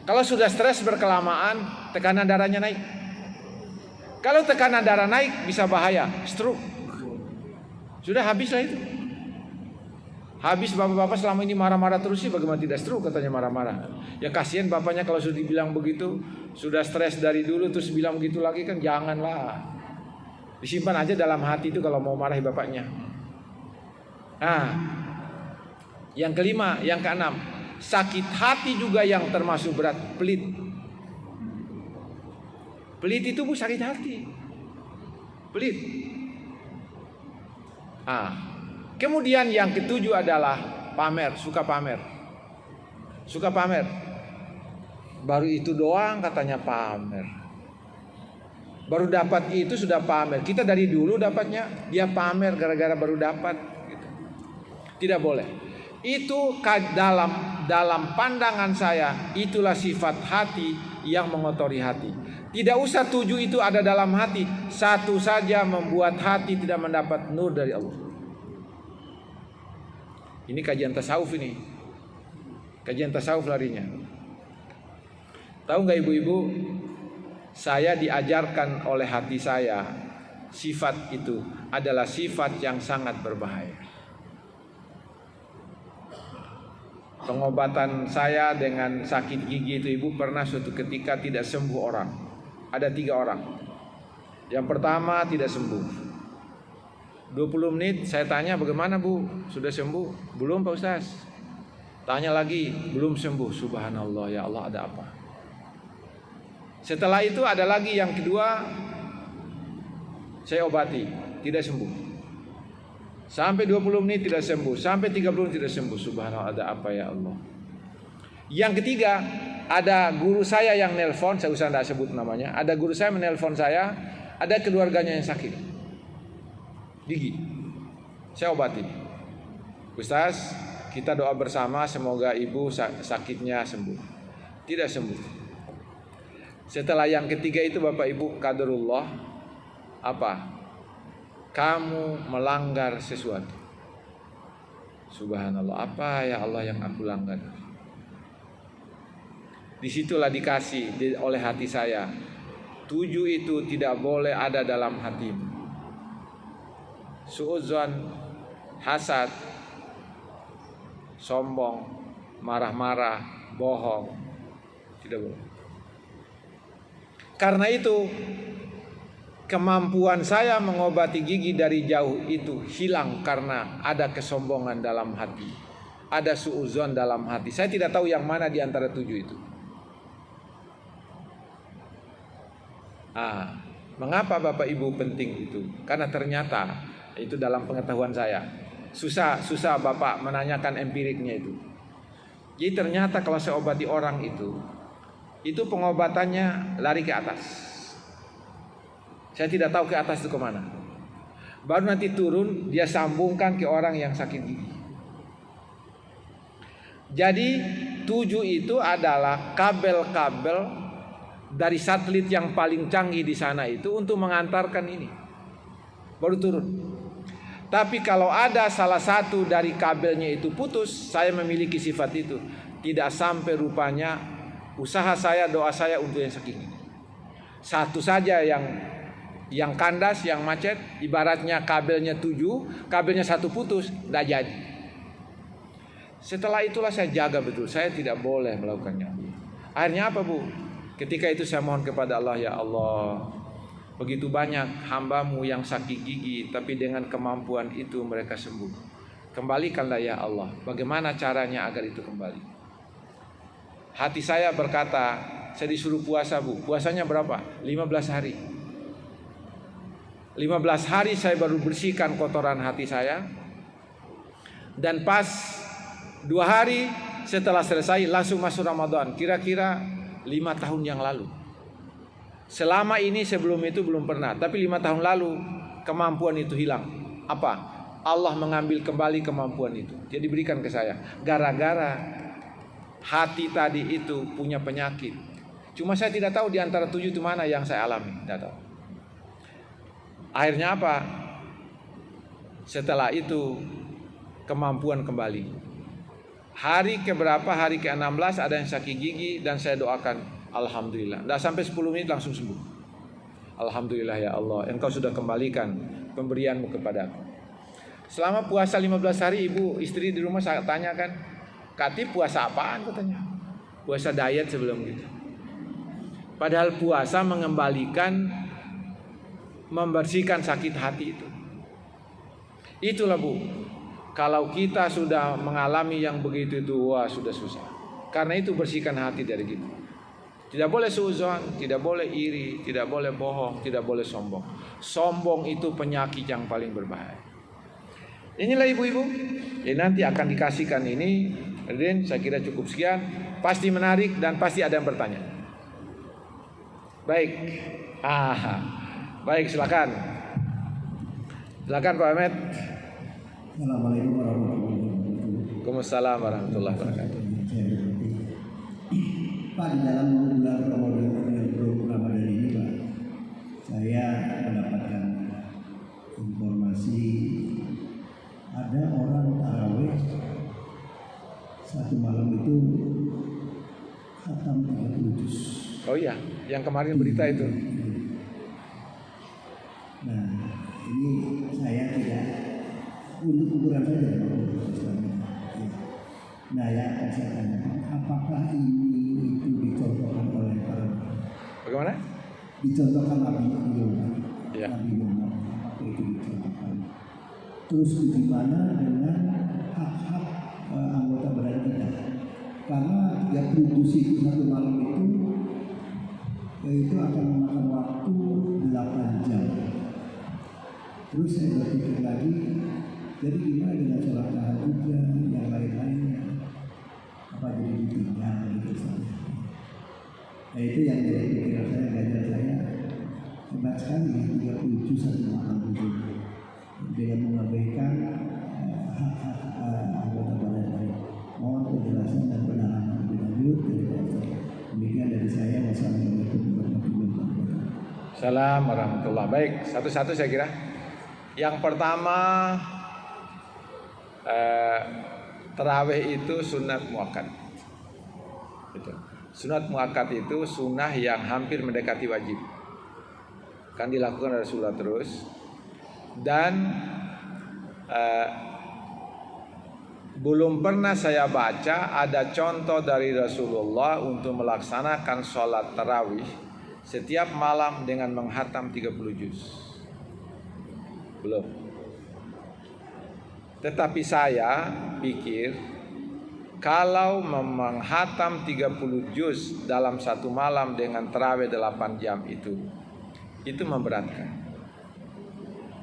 Kalau sudah stres berkelamaan, tekanan darahnya naik. Kalau tekanan darah naik bisa bahaya, stroke. Sudah habislah itu. Habis bapak-bapak selama ini marah-marah terus sih, bagaimana tidak stroke katanya marah-marah. Ya kasihan bapaknya kalau sudah dibilang begitu, sudah stres dari dulu terus bilang begitu lagi kan, janganlah. Disimpan aja dalam hati itu kalau mau marahi bapaknya. Yang kelima, yang keenam, sakit hati juga yang termasuk berat, pelit. Pelit itu Bu sakit hati. Pelit. Kemudian yang ketujuh adalah pamer, suka pamer. Suka pamer. Baru itu doang katanya pamer. Baru dapat itu sudah pamer. Kita dari dulu dapatnya, dia pamer gara-gara baru dapat gitu. Tidak boleh. Itu dalam pandangan saya, itulah sifat hati yang mengotori hati. Tidak usah 7 itu ada dalam hati, satu saja membuat hati tidak mendapat nur dari Allah. Ini kajian tasawuf ini. Kajian tasawuf larinya. Tahu nggak ibu-ibu? Saya diajarkan oleh hati saya, sifat itu adalah sifat yang sangat berbahaya. Pengobatan saya dengan sakit gigi itu ibu pernah suatu ketika tidak sembuh orang. Ada 3 orang. Yang pertama tidak sembuh. 20 menit saya tanya bagaimana Bu, sudah sembuh? Belum Pak Ustaz. Tanya lagi, belum sembuh. Subhanallah, ya Allah ada apa? Setelah itu ada lagi yang kedua, saya obati, tidak sembuh. Sampai 20 menit tidak sembuh, sampai 30 menit tidak sembuh. Subhanallah ada apa ya Allah? Yang ketiga, ada guru saya yang nelpon, saya usah tidak sebut namanya. Ada guru saya menelpon saya, ada keluarganya yang sakit gigi, saya obati. Ustaz, kita doa bersama semoga ibu sakitnya sembuh. Tidak sembuh. Setelah yang ketiga itu Bapak Ibu, qadarullah, apa? Kamu melanggar sesuatu. Subhanallah, apa ya Allah yang aku langgar? Disitulah dikasih oleh hati saya 7 itu tidak boleh ada dalam hatimu. Suudzon, hasad, sombong, marah-marah, bohong, tidak boleh. Karena itu kemampuan saya mengobati gigi dari jauh itu hilang karena ada kesombongan dalam hati, ada suudzon dalam hati. Saya tidak tahu yang mana di antara 7 itu. Mengapa Bapak Ibu penting itu? Karena ternyata itu dalam pengetahuan saya. Susah Bapak menanyakan empiriknya itu. Jadi ternyata kalau saya obati orang itu pengobatannya lari ke atas. Saya tidak tahu ke atas itu kemana. Baru nanti turun dia sambungkan ke orang yang sakit gigi. Jadi 7 itu adalah kabel-kabel dari satelit yang paling canggih di sana itu untuk mengantarkan ini. Baru turun. Tapi kalau ada salah satu dari kabelnya itu putus, saya memiliki sifat itu. Tidak sampai rupanya usaha saya, doa saya untuk yang sakit gigi. Satu saja yang kandas, yang macet, ibaratnya kabelnya 7, kabelnya 1 putus, tidak jadi. Setelah itulah saya jaga betul, saya tidak boleh melakukannya. Akhirnya apa Bu? Ketika itu saya mohon kepada Allah, ya Allah, begitu banyak hamba-Mu yang sakit gigi, tapi dengan kemampuan itu mereka sembuh. Kembalikanlah ya Allah, bagaimana caranya agar itu kembali? Hati saya berkata, saya disuruh puasa Bu. Puasanya berapa? 15 hari. 15 hari saya baru bersihkan kotoran hati saya. Dan pas 2 hari setelah selesai langsung masuk Ramadan. Kira-kira 5 tahun yang lalu. Selama ini sebelum itu belum pernah. Tapi 5 tahun lalu kemampuan itu hilang. Apa? Allah mengambil kembali kemampuan itu. Dia diberikan ke saya. Gara-gara hati tadi itu punya penyakit. Cuma saya tidak tahu di antara 7 itu mana yang saya alami. Tidak tahu. Akhirnya apa? Setelah itu kemampuan kembali. Hari keberapa? Hari ke-16 ada yang sakit gigi dan saya doakan. Alhamdulillah. Tidak sampai 10 menit langsung sembuh. Alhamdulillah ya Allah. Engkau sudah kembalikan pemberianmu kepadaku. Selama puasa 15 hari ibu istri di rumah saya tanyakan. Kati puasa apaan katanya? Puasa diet sebelum gitu. Padahal puasa mengembalikan, membersihkan sakit hati itu. Itulah Bu. Kalau kita sudah mengalami yang begitu itu, wah sudah susah. Karena itu bersihkan hati dari gitu. Tidak boleh suudzon, tidak boleh iri, tidak boleh bohong, tidak boleh sombong. Sombong itu penyakit yang paling berbahaya. Inilah ibu-ibu. Nanti akan dikasihkan ini. Dan saya kira cukup sekian. Pasti menarik dan pasti ada yang bertanya. Baik. Baik, silakan. Silakan Pak Ahmed. Assalamualaikum warahmatullahi wabarakatuh. Waalaikumsalam warahmatullahi wabarakatuh. Pak, di dalam bulan Ramadan ini Pak, saya mendapatkan informasi ada orang tarawih satu malam itu khatam 30 juz. Oh iya, yang kemarin berita itu. Nah, ini saya tidak untuk ukuran saja. Nah, yang akan saya tanyakan, apakah ini itu dicontohkan oleh para? Bagaimana? Dicontohkan Nabi Muhammad. Ya. Nabi Muhammad, apakah itu dicontohkan? Terus bagaimana dengan hak-hak anggota badan kita? Karena 30 itu satu malam itu akan memakan waktu 8 jam. Terus saya berpikir lagi, jadi gimana dengan sholat tahajudnya, yang lain-lainnya? Apa jadi ditinggal gitu saja? Nah itu yang jadi pikiran saya, belajar saya hebat sekali 37 satu malam itu dengan mengabaikan hak-hak anggota badan saya. Mohon penjelasan dan penerangan lebih lanjut dari saya. Demikian dari saya. Wassalamualaikum warahmatullahi wabarakatuh. Salam warahmatullahi. Baik, satu-satu saya kira. Yang pertama, tarawih itu sunat muakkad. Sunat muakkad itu sunnah yang hampir mendekati wajib. kan dilakukan Rasulullah terus. Dan belum pernah saya baca ada contoh dari Rasulullah untuk melaksanakan sholat tarawih setiap malam dengan menghatam 30 juz. Belum. Tetapi saya pikir kalau menghatam 30 juz dalam satu malam dengan tarawih 8 jam itu memberatkan.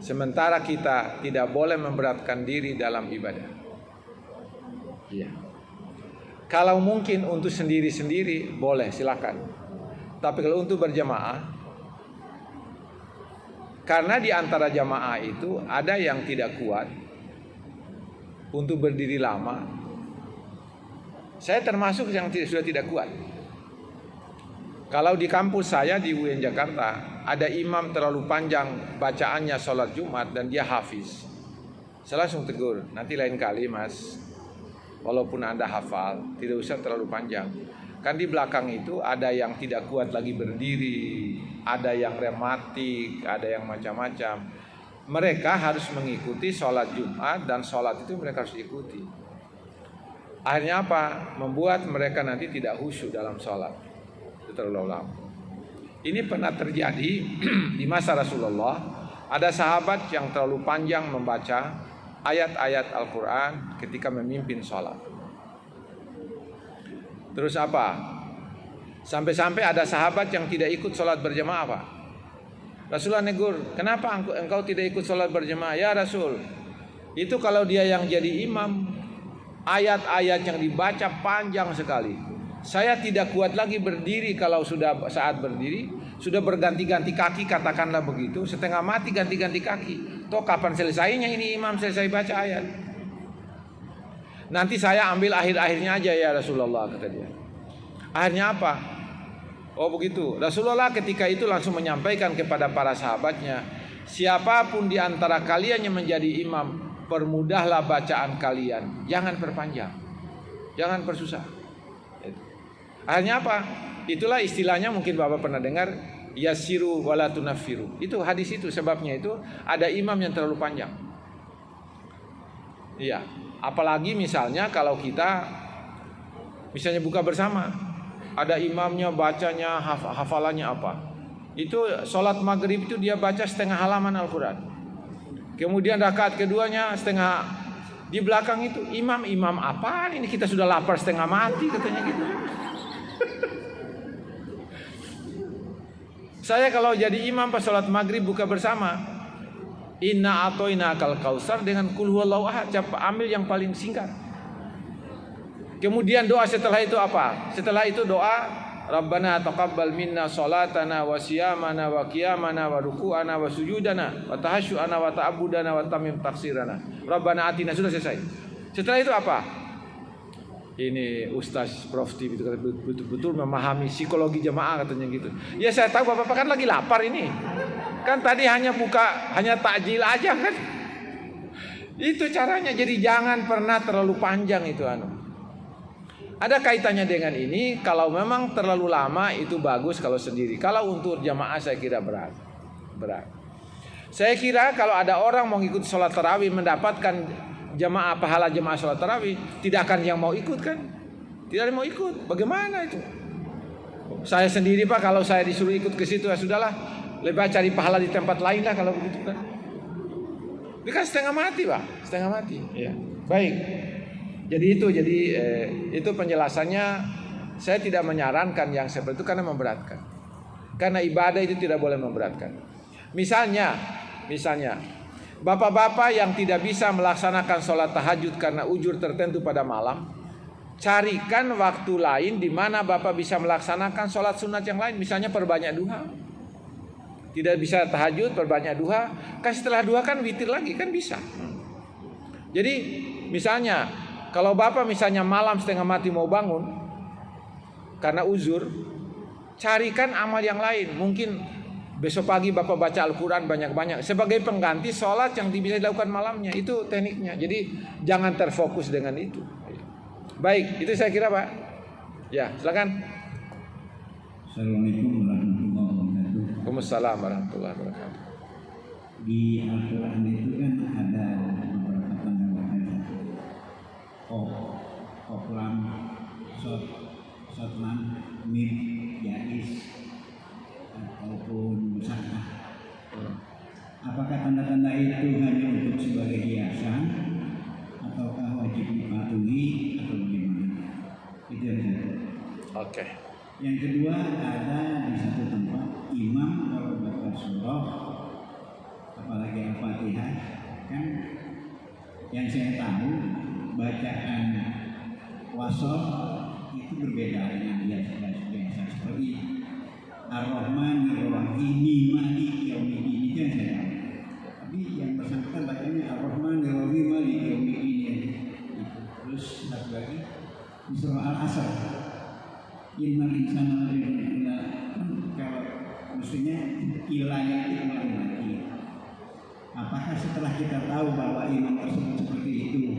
Sementara kita tidak boleh memberatkan diri dalam ibadah. Ya. Kalau mungkin untuk sendiri-sendiri boleh, silakan. Tapi kalau untuk berjamaah, karena di antara jamaah itu ada yang tidak kuat untuk berdiri lama. Saya termasuk yang sudah tidak kuat. Kalau di kampus saya di UIN Jakarta ada imam terlalu panjang bacaannya sholat Jumat dan dia hafiz. Saya langsung tegur, nanti lain kali mas, walaupun Anda hafal, tidak usah terlalu panjang. Kan di belakang itu ada yang tidak kuat lagi berdiri, ada yang rematik, ada yang macam-macam. Mereka harus mengikuti sholat Jumat dan sholat itu mereka harus ikuti. Akhirnya apa? Membuat mereka nanti tidak khusyuk dalam sholat. Itu terlalu lama. Ini pernah terjadi di masa Rasulullah. Ada sahabat yang terlalu panjang membaca ayat-ayat Al-Quran ketika memimpin sholat. Terus apa? Sampai-sampai ada sahabat yang tidak ikut sholat berjamaah apa? Rasulullah negur, kenapa engkau tidak ikut sholat berjamaah? Ya Rasul, itu kalau dia yang jadi imam, ayat-ayat yang dibaca panjang sekali. Saya tidak kuat lagi berdiri. Kalau sudah saat berdiri, sudah berganti-ganti kaki, katakanlah begitu, setengah mati ganti-ganti kaki. Toh kapan selesainya ini imam selesai baca ayat? Nanti saya ambil akhir-akhirnya aja ya Rasulullah, kata dia. Akhirnya apa? Oh begitu. Rasulullah ketika itu langsung menyampaikan kepada para sahabatnya, siapapun di antara kalian yang menjadi imam, permudahlah bacaan kalian, jangan perpanjang, jangan persusah. Akhirnya apa? Itulah istilahnya, mungkin Bapak pernah dengar, yasiru wala tunaffiru. Itu hadis itu, sebabnya itu ada imam yang terlalu panjang. Iya, apalagi misalnya kalau kita misalnya buka bersama, ada imamnya bacanya hafalannya apa? Itu sholat maghrib itu dia baca setengah halaman Al-Quran. Kemudian rakaat keduanya setengah. Di belakang itu imam apaan ini, kita sudah lapar setengah mati katanya gitu. Saya kalau jadi imam pas sholat maghrib buka bersama, inna atoina kal kausar dengan kul huwallahu ahad, ambil yang paling singkat. Kemudian doa setelah itu apa? Setelah itu doa, Rabbana taqabbal minna sholatana wa siyamana wa qiyamana wa ruku'ana wa sujudana wa tahassyu'ana wa ta'abudana wa tamim taksirana Rabbana atina. Sudah selesai. Setelah itu apa? Ini Ustaz Prof T itu betul-betul memahami psikologi jamaah katanya gitu. Ya saya tahu Bapak kan lagi lapar ini. Kan tadi hanya takjil aja kan. Itu caranya. Jadi jangan pernah terlalu panjang itu Ada kaitannya dengan ini. Kalau memang terlalu lama itu bagus kalau sendiri. Kalau untuk jamaah saya kira berat. Saya kira kalau ada orang mau ikut sholat tarawih mendapatkan pahala jamaah sholat tarawih, tidak akan yang mau ikut kan? Tidak ada yang mau ikut. Bagaimana itu? Saya sendiri Pak, kalau saya disuruh ikut ke situ ya sudahlah, lebih baik cari pahala di tempat lain lah kalau begitu kan. Ini kan setengah mati Pak, setengah mati. Ya. Baik. Jadi itu penjelasannya. Saya tidak menyarankan yang seperti itu karena memberatkan. Karena ibadah itu tidak boleh memberatkan. Misalnya bapak-bapak yang tidak bisa melaksanakan sholat tahajud karena ujur tertentu pada malam, carikan waktu lain di mana bapak bisa melaksanakan sholat sunat yang lain. Misalnya perbanyak duha. Tidak bisa tahajud, perbanyak duha. Kan setelah duha kan witir lagi, kan bisa. Jadi misalnya kalau bapak misalnya malam setengah mati mau bangun karena uzur, carikan amal yang lain. Mungkin besok pagi bapak baca Al-Quran banyak-banyak sebagai pengganti sholat yang bisa dilakukan malamnya. Itu tekniknya. Jadi jangan terfokus dengan itu. Baik, itu saya kira Pak. Ya, silakan. Assalamualaikum warahmatullahi wabarakatuh. Waalaikumsalam warahmatullahi wabarakatuh. Di Al-Quran itu kan ada beberapa tanda-tanda Qaf, Lam, Mim, Yais ataupun Musakah. Apakah tanda-tanda itu hanya untuk sebagai hiasan ataukah wajib dipatuhi atau bagaimana? Itu yang satu. Oke. Yang kedua, ada di satu tempat imam kalau baca surah apalagi Al-Fatihah, kan yang saya tahu bacaan wasol itu berbeda dengan biasa seperti Ar-Rahman Ar-Rahim Maliki Yaumiddin, itu yang saya tahu. Tapi yang bersangkutan bacanya Ar-Rahman Ar-Rahim Maliki Yaumiddin. Terus satu lagi di surah Al-Asr, Innal insana lafi kalau mestinya ilahnya itu kembali lagi. Apakah setelah kita tahu bahwa imam tersebut seperti itu,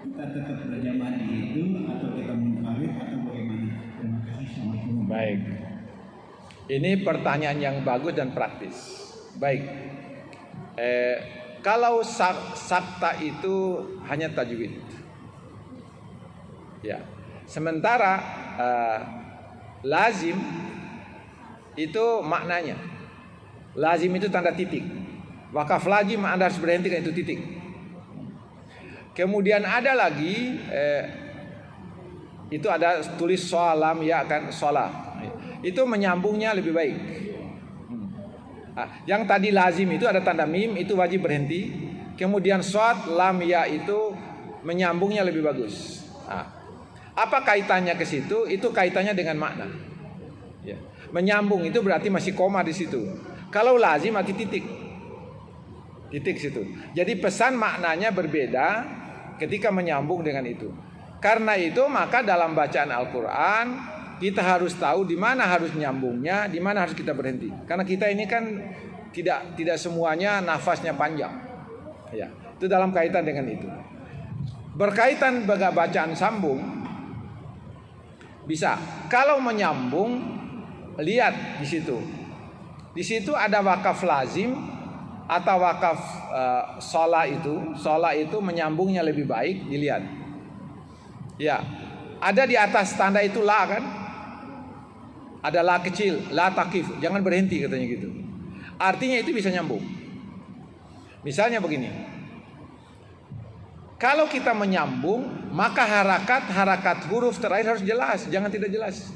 kita tetap berjamaah di itu atau kita munfarid atau bagaimana? Terima kasih. Assalamualaikum. Baik. Ini pertanyaan yang bagus dan praktis. Baik. Kalau sakta itu hanya tajwid. Ya. Sementara lazim itu maknanya. Lazim itu tanda titik. Wakaf lazim Anda harus berhenti kan itu titik. Kemudian ada lagi itu ada tulis solam ya kan solah. Itu menyambungnya lebih baik. Yang tadi lazim itu ada tanda mim itu wajib berhenti. Kemudian shad lam ya itu menyambungnya lebih bagus. Apa kaitannya ke situ? Itu kaitannya dengan makna. Ya. Menyambung itu berarti masih koma di situ. Kalau lazim mati titik. Titik situ. Jadi pesan maknanya berbeda ketika menyambung dengan itu. Karena itu maka dalam bacaan Al-Quran kita harus tahu di mana harus nyambungnya, di mana harus kita berhenti. Karena kita ini kan tidak semuanya nafasnya panjang. Ya, itu dalam kaitan dengan itu. Berkaitan dengan bacaan sambung bisa. Kalau menyambung lihat di situ. Di situ ada wakaf lazim atau wakaf sholah itu menyambungnya lebih baik dilihat. Ya, ada di atas tanda itu la kan? Ada la kecil, la takif, jangan berhenti katanya gitu. Artinya itu bisa nyambung. Misalnya begini. Kalau kita menyambung, maka harakat huruf terakhir harus jelas, jangan tidak jelas.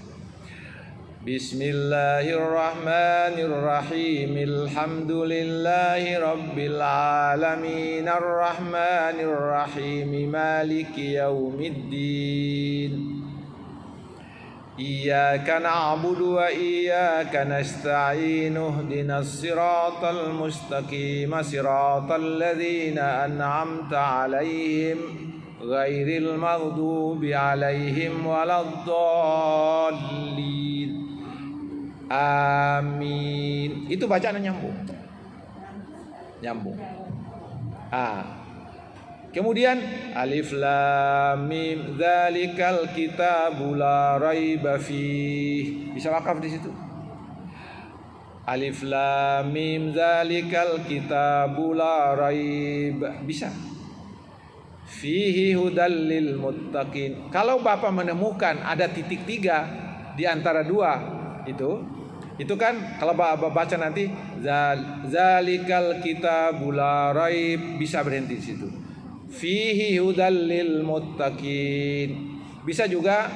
Bismillahirrahmanirrahim. Alhamdulillahi rabbil alamin. Arrahmanirrahim. Maliki yaumiddin. Iyyaka na'budu wa iyyaka nasta'in. Ihdinas siratal mustaqim. Siratal ladzina an'amta 'alaihim ghairil maghdubi 'alaihim waladdallin. Amin. Itu bacaan nyambung. Kemudian alif lam mim dzalikal kitabu la raiba fih. Bisa wakaf di situ. Alif lam mim dzalikal kitabu la raiba. Bisa. Fihi hudal lil muttaqin. Kalau Bapak menemukan ada titik 3 di antara dua itu kan kalau Bapak baca nanti zalikal kitabul la raib, bisa berhenti di situ. Fihi hudal lil muttaqin. Bisa juga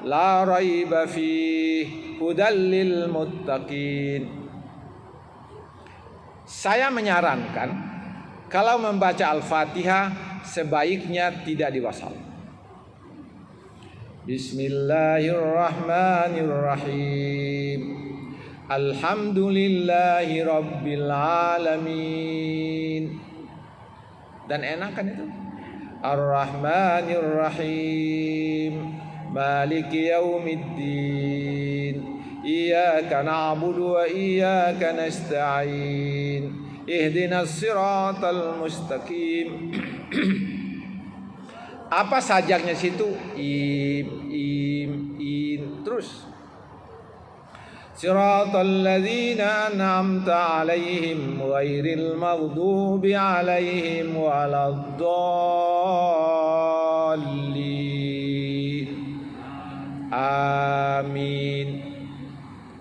la raiba fihi hudal lil muttaqin. Saya menyarankan kalau membaca Al-Fatihah sebaiknya tidak diwasal. Bismillahirrahmanirrahim. Alhamdulillahi rabbil alamin. Dan enak kan itu? Ar-Rahmanir-Rahim. Maliki yaumiddin. Iyyaka na'budu wa iyyaka nasta'in. Ihdinas siratal mustaqim. Apa sajaknya situ? Im. Terus Siratal ladzina an'amta 'alaihim ghairil maghdubi 'alaihim waladdallin. Amin.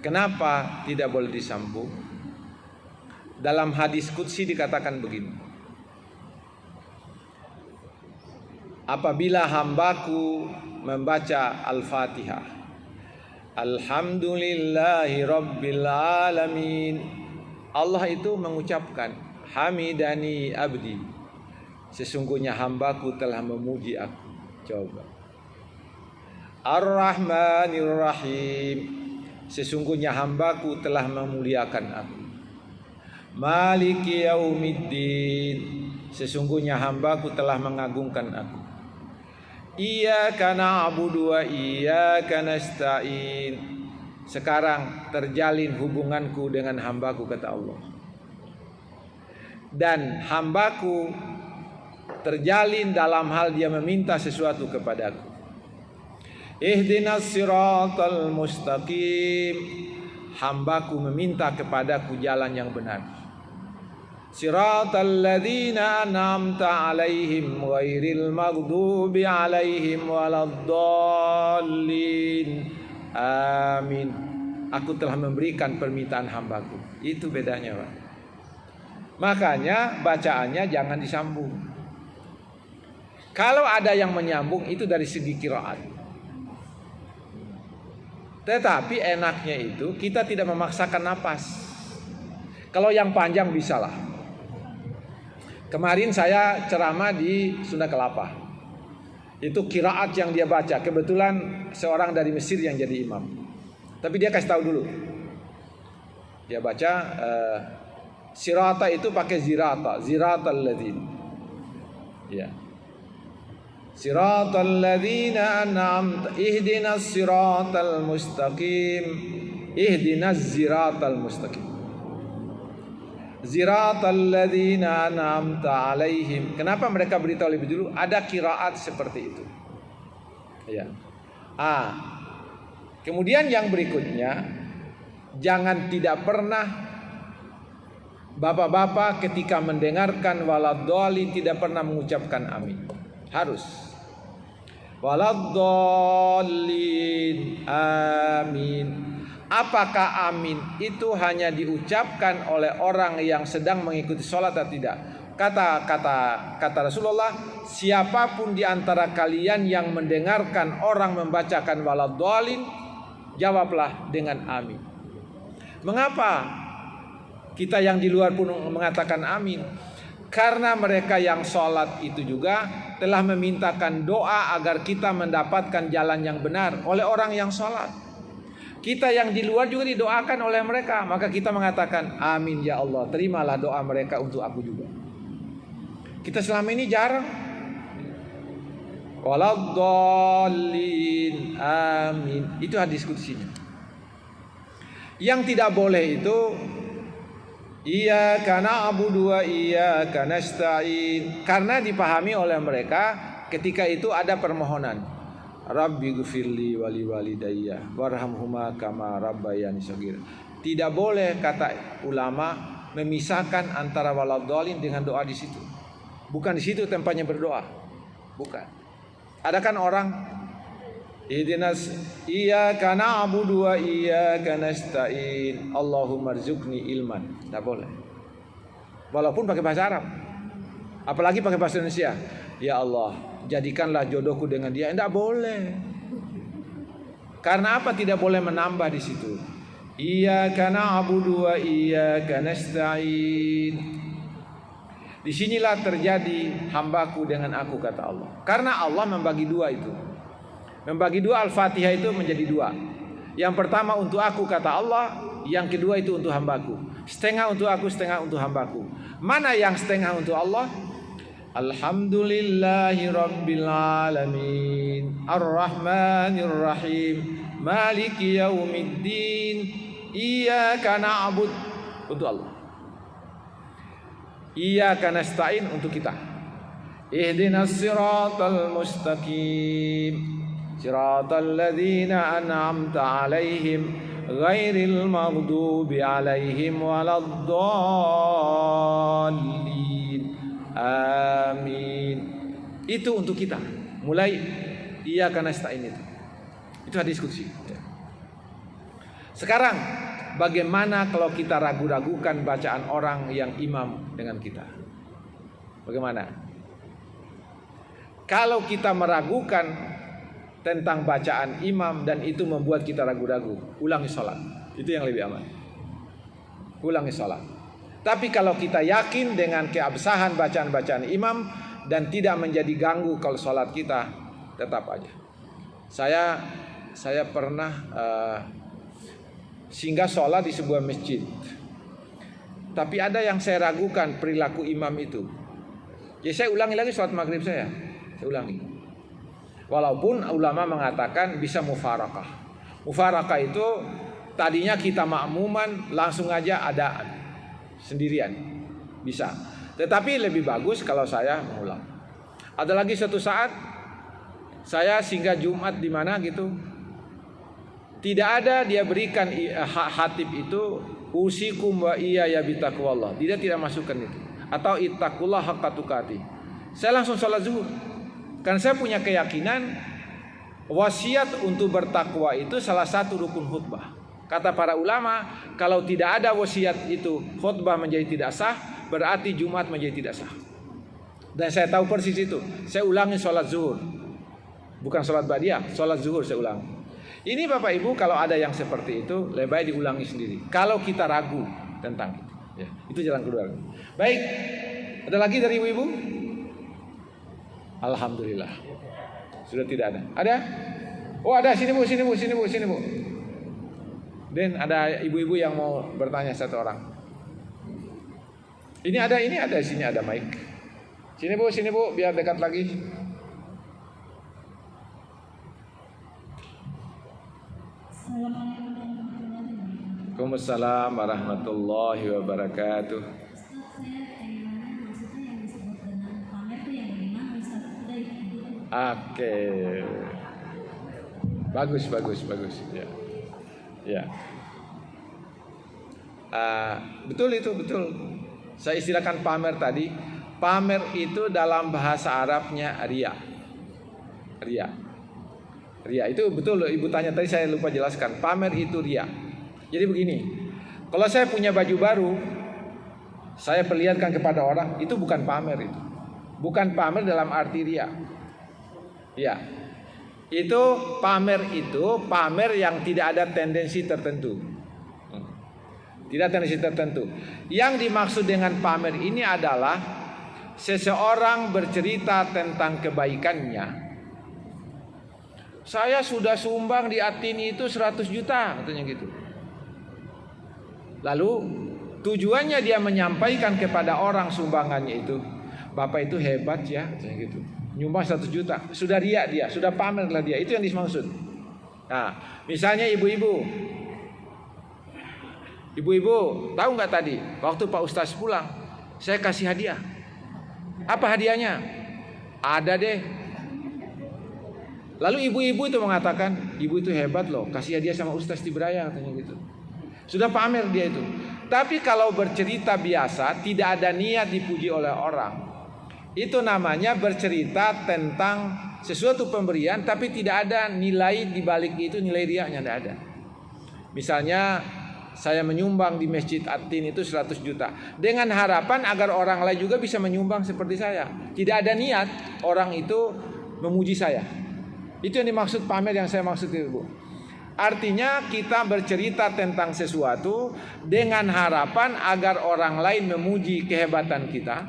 Kenapa tidak boleh disambung? Dalam hadis qudsi dikatakan begini: apabila hambaku membaca Al-Fatihah, Alhamdulillahi Rabbil Alamin, Allah itu mengucapkan, Hamidani abdi, sesungguhnya hambaku telah memuji aku. Coba. Ar-Rahmanir Rahim, sesungguhnya hambaku telah memuliakan aku. Maliki Yaumiddin, sesungguhnya hambaku telah mengagungkan aku. Iyyaka na'budu wa iyyaka nasta'in, sekarang terjalin hubunganku dengan hambaku, kata Allah, dan hambaku terjalin dalam hal dia meminta sesuatu kepadaku. Ihdinas siratal mustaqim, hambaku meminta kepadaku jalan yang benar. Siratal ladzina an'amta 'alaihim ghairil maghdubi 'alaihim waladdallin. Amin. Aku telah memberikan permintaan hambaku. Itu bedanya, Pak. Makanya bacaannya jangan disambung. Kalau ada yang menyambung itu dari segi qiraat. Tetapi enaknya itu kita tidak memaksakan napas. Kalau yang panjang bisalah. Kemarin saya ceramah di Sunda Kelapa. Itu qiraat yang dia baca. Kebetulan seorang dari Mesir yang jadi imam. Tapi dia kasih tahu dulu. Dia baca sirata itu pakai zirata, ziratal ladzin. Ya. Siratal ladzina an'amta, ihdinas siratal mustaqim, ihdinas ziratal mustaqim. Ziratal ladzina an'amta 'alaihim. Kenapa mereka beritahu lebih dulu? Ada qiraat seperti itu. Ya. Kemudian yang berikutnya, jangan tidak pernah bapak-bapak ketika mendengarkan waladdallin tidak pernah mengucapkan amin. Harus waladdallin, amin. Apakah amin itu hanya diucapkan oleh orang yang sedang mengikuti sholat atau tidak? Kata Rasulullah, siapapun di antara kalian yang mendengarkan orang membacakan waladdallin, jawablah dengan amin. Mengapa kita yang di luar pun mengatakan amin? Karena mereka yang sholat itu juga telah memintakan doa agar kita mendapatkan jalan yang benar oleh orang yang sholat. Kita yang di luar juga didoakan oleh mereka, maka kita mengatakan amin ya Allah, terimalah doa mereka untuk aku juga. Kita selama ini jarang waladdallin, amin. Itu hadis qudsinya. Yang tidak boleh itu iyyaka na'budu wa iyyaka nasta'in, karena dipahami oleh mereka ketika itu ada permohonan. Rabbi ghfirli wali walidayya warhamhuma kama rabbayani shaghira. Tidak boleh, kata ulama, memisahkan antara waladdallin dengan doa di situ. Bukan di situ tempatnya berdoa. Bukan. Ada kan orang ihdinas iyyaka na'budu wa iyyaka nasta'in Allahumma rzuqni ilman. Tidak boleh. Walaupun pakai bahasa Arab. Apalagi pakai bahasa Indonesia. Ya Allah, jadikanlah jodohku dengan dia. Tidak boleh. Karena apa tidak boleh menambah di situ? Iyyaka na'budu wa iyyaka nasta'in. Disinilah terjadi hambaku dengan aku, kata Allah. Karena Allah membagi dua itu. Membagi dua Al-Fatihah itu menjadi dua. Yang pertama untuk aku, kata Allah. Yang kedua itu untuk hambaku. Setengah untuk aku, setengah untuk hambaku. Mana yang setengah untuk Allah? Alhamdulillahi Rabbil Alamin, Ar-Rahmanir Rahim, Maliki Yaumiddin, Iyyaka na'bud untuk Allah, Iyyaka nasta'in untuk kita. Ihdinas siratal mustaqim, siratal ladzina an'amta 'alaihim ghairil maghdubi alaihim waladdallin. Amin. Itu untuk kita. Mulai iyyaka nasta'in itu hadis qudsi. Sekarang bagaimana kalau kita ragu-ragukan bacaan orang yang imam dengan kita? Bagaimana? Kalau kita meragukan tentang bacaan imam dan itu membuat kita ragu-ragu, ulangi sholat. Itu yang lebih aman. Ulangi sholat. Tapi kalau kita yakin dengan keabsahan bacaan-bacaan imam dan tidak menjadi ganggu kalau sholat kita, tetap aja. Saya pernah singgah sholat di sebuah masjid. Tapi ada yang saya ragukan perilaku imam itu. Jadi saya ulangi lagi sholat maghrib saya ulangi. Walaupun ulama mengatakan bisa mufarakah. Mufarakah itu tadinya kita makmuman langsung aja adaan sendirian bisa. Tetapi lebih bagus kalau saya mengulang. Ada lagi satu saat saya singgah Jumat di mana gitu. Tidak ada dia berikan khatib itu usikum wa iyaya bitaqwallah. Dia tidak masukkan itu. Atau ittaqullah haqqa tuqatih. Saya langsung sholat zuhur. Karena saya punya keyakinan wasiat untuk bertakwa itu salah satu rukun khutbah. Kata para ulama, kalau tidak ada wasiat itu khutbah menjadi tidak sah, berarti Jumat menjadi tidak sah. Dan saya tahu persis itu. Saya ulangi sholat zuhur. Bukan sholat ba'diyah, sholat zuhur saya ulangi. Ini Bapak Ibu kalau ada yang seperti itu lebih baik diulangi sendiri. Kalau kita ragu tentang itu, ya, itu jalan kedua. Baik, ada lagi dari ibu-ibu? Alhamdulillah, sudah tidak ada. Ada? Oh ada, sini bu. Dan ada ibu-ibu yang mau bertanya satu orang. Ini ada, sini ada mic. Sini bu, biar dekat lagi. Waalaikumsalam warahmatullahi wabarakatuh. Oke. Bagus. Ya. Betul itu, betul. Saya istilahkan pamer tadi. Pamer itu dalam bahasa Arabnya riya. Riya itu betul, ibu tanya tadi saya lupa jelaskan. Pamer itu riya. Jadi begini, kalau saya punya baju baru, saya perlihatkan kepada orang, itu bukan pamer itu. Bukan pamer dalam arti riya. Ya. Itu pamer yang tidak ada tendensi tertentu. Tidak tendensi tertentu. Yang dimaksud dengan pamer ini adalah seseorang bercerita tentang kebaikannya. Saya sudah sumbang di Atini itu 100 juta, katanya gitu. Lalu tujuannya dia menyampaikan kepada orang sumbangannya itu, Bapak itu hebat ya, katanya gitu. Nyumbang 100 juta, sudah riya dia, sudah pamerlah dia, itu yang dimaksud. Nah, misalnya ibu-ibu, tahu nggak tadi waktu Pak Ustaz pulang, saya kasih hadiah. Apa hadiahnya? Ada deh. Lalu ibu-ibu itu mengatakan, ibu itu hebat loh, kasih hadiah sama Ustaz Tibraya, katanya gitu. Sudah pamer dia itu. Tapi kalau bercerita biasa, tidak ada niat dipuji oleh orang, itu namanya bercerita tentang sesuatu pemberian, tapi tidak ada nilai di balik itu, nilai riaknya tidak ada. Misalnya saya menyumbang di Masjid At-Tin itu 100 juta dengan harapan agar orang lain juga bisa menyumbang seperti saya. Tidak ada niat orang itu memuji saya. Itu yang dimaksud pamer yang saya maksud itu, Bu. Artinya kita bercerita tentang sesuatu dengan harapan agar orang lain memuji kehebatan kita,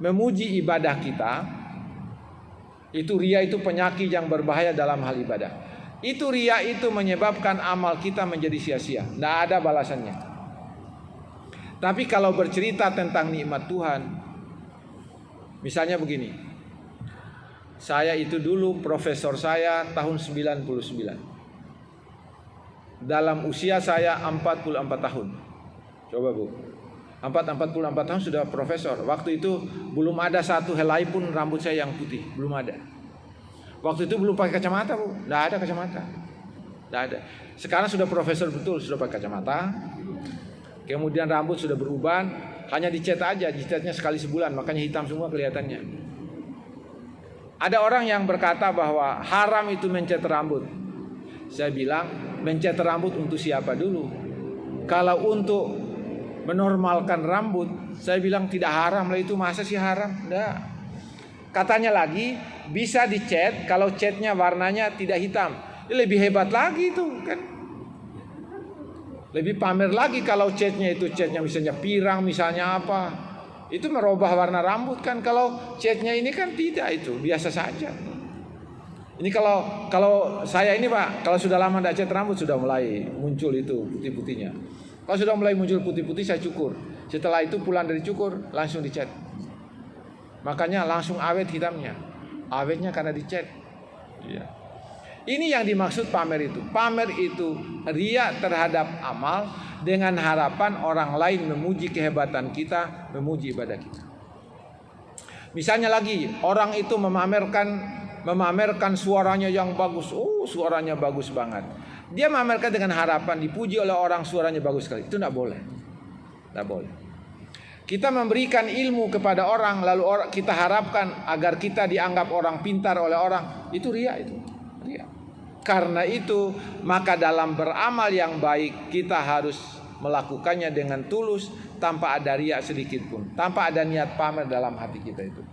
memuji ibadah kita. Itu riya, itu penyakit yang berbahaya dalam hal ibadah. Itu riya itu menyebabkan amal kita menjadi sia-sia, tidak ada balasannya. Tapi kalau bercerita tentang nikmat Tuhan, misalnya begini, saya itu dulu profesor saya tahun 99. Dalam usia saya 44 tahun. Coba Bu, 44 tahun sudah profesor. Waktu itu belum ada satu helai pun rambut saya yang putih, belum ada. Waktu itu belum pakai kacamata, Bu, tidak ada kacamata. Tidak ada. Sekarang sudah profesor betul, sudah pakai kacamata. Kemudian rambut sudah beruban, hanya dicat aja, dicatnya sekali sebulan, makanya hitam semua kelihatannya. Ada orang yang berkata bahwa haram itu mencat rambut. Saya bilang, mencat rambut untuk siapa dulu? Kalau untuk menormalkan rambut, saya bilang tidak haram lah itu, masa sih haram? Tidak. Katanya lagi, bisa dicat kalau catnya warnanya tidak hitam. Ini lebih hebat lagi itu kan. Lebih pamer lagi kalau catnya itu catnya misalnya pirang, misalnya apa. Itu merubah warna rambut kan. Kalau catnya ini kan tidak, itu biasa saja. Ini kalau saya ini Pak, kalau sudah lama tidak cat rambut sudah mulai muncul itu putih-putihnya. Kalau sudah mulai muncul putih-putih saya cukur. Setelah itu pulang dari cukur langsung dicat. Makanya langsung awet hitamnya. Awetnya karena dicat. Iya. Ini yang dimaksud pamer itu. Pamer itu ria terhadap amal dengan harapan orang lain memuji kehebatan kita, memuji ibadah kita. Misalnya lagi, orang itu memamerkan suaranya yang bagus. Oh, suaranya bagus banget. Dia memamerkan dengan harapan dipuji oleh orang suaranya bagus sekali. Itu tidak boleh. Tidak boleh. Kita memberikan ilmu kepada orang, lalu kita harapkan agar kita dianggap orang pintar oleh orang. Itu ria itu. Ria. Karena itu, maka dalam beramal yang baik kita harus melakukannya dengan tulus, tanpa ada riak sedikit pun, tanpa ada niat pamer dalam hati kita itu.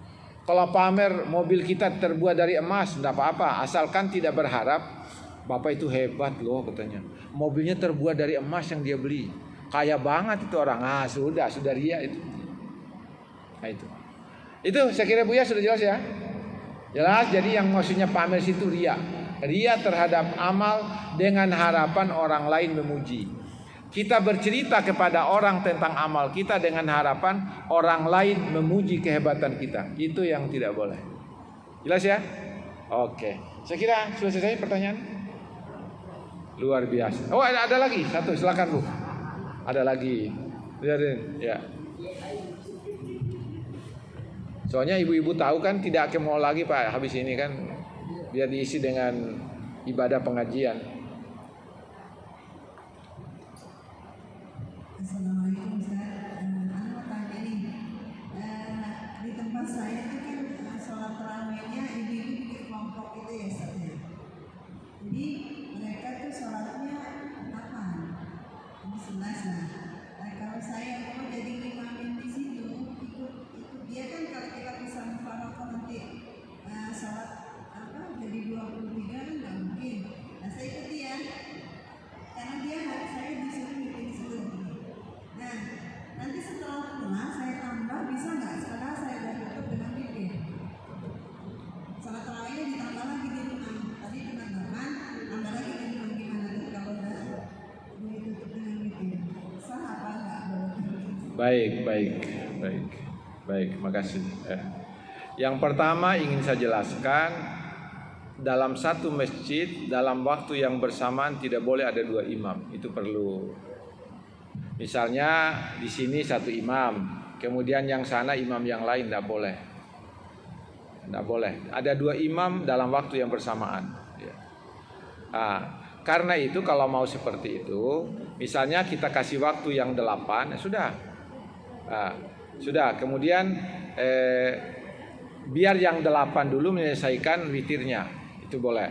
Kalau pamer mobil kita terbuat dari emas, tidak apa-apa, asalkan tidak berharap Bapak itu hebat loh katanya. Mobilnya terbuat dari emas yang dia beli, kaya banget itu orang. Sudah riak itu. Nah, itu saya kira Buya sudah jelas ya. Jelas. Jadi yang maksudnya pamer situ riak. Ria terhadap amal dengan harapan orang lain memuji. Kita bercerita kepada orang tentang amal kita dengan harapan orang lain memuji kehebatan kita. Itu yang tidak boleh. Jelas ya? Oke. Saya kira sudah selesai pertanyaan. Luar biasa. Oh, ada lagi satu, silakan Bu. Ada lagi. Lihatin, ya. Soalnya ibu-ibu tahu kan tidak akan mau lagi Pak habis ini kan. Biar diisi dengan ibadah pengajian. Assalamualaikum Ustaz. Mau tanya nih, di tempat saya itu kan sholat tarawihnya ibu-ibu bikin kelompok itu ya Ustaz ya. Jadi mereka tuh sholatnya 8, 11 lah. Nah, kalau saya mau jadi imamin di situ, ikut dia kan kalau kita bisa mufaroqah nanti sholat jadi 23 kan nggak mungkin. Nah saya ikut dia karena dia harus saya disuruh bikin situ. Nah nanti setelah pulang saya tambah bisa nggak? Sekarang saya udah tutup dengan bikin. Salat tarawihnya ditambah lagi di rumah. Tadi penambahan tambah lagi di rumah gimana tuh kalau udah ditutup dengan bikin? Sah apa enggak? Baik. Makasih. Yang pertama ingin saya jelaskan. Dalam satu masjid dalam waktu yang bersamaan tidak boleh ada 2 imam. Itu perlu. Misalnya di sini 1 imam, kemudian yang sana imam yang lain tidak boleh. Tidak boleh. Ada 2 imam dalam waktu yang bersamaan. Karena itu kalau mau seperti itu, misalnya kita kasih waktu yang 8, sudah. Sudah. Kemudian biar yang 8 dulu menyelesaikan witirnya. Itu boleh.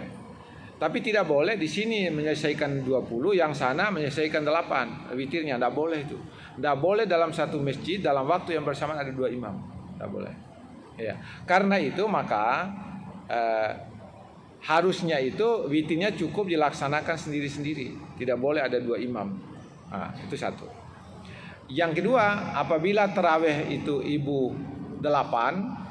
Tapi tidak boleh di sini menyelesaikan 20, yang sana menyelesaikan 8 witirnya. Tidak boleh itu. Tidak boleh dalam satu masjid dalam waktu yang bersamaan ada 2 imam. Tidak boleh. Ya. Karena itu maka harusnya itu witirnya cukup dilaksanakan sendiri-sendiri. Tidak boleh ada 2 imam. Itu satu. Yang kedua, apabila tarawih itu ibu 8,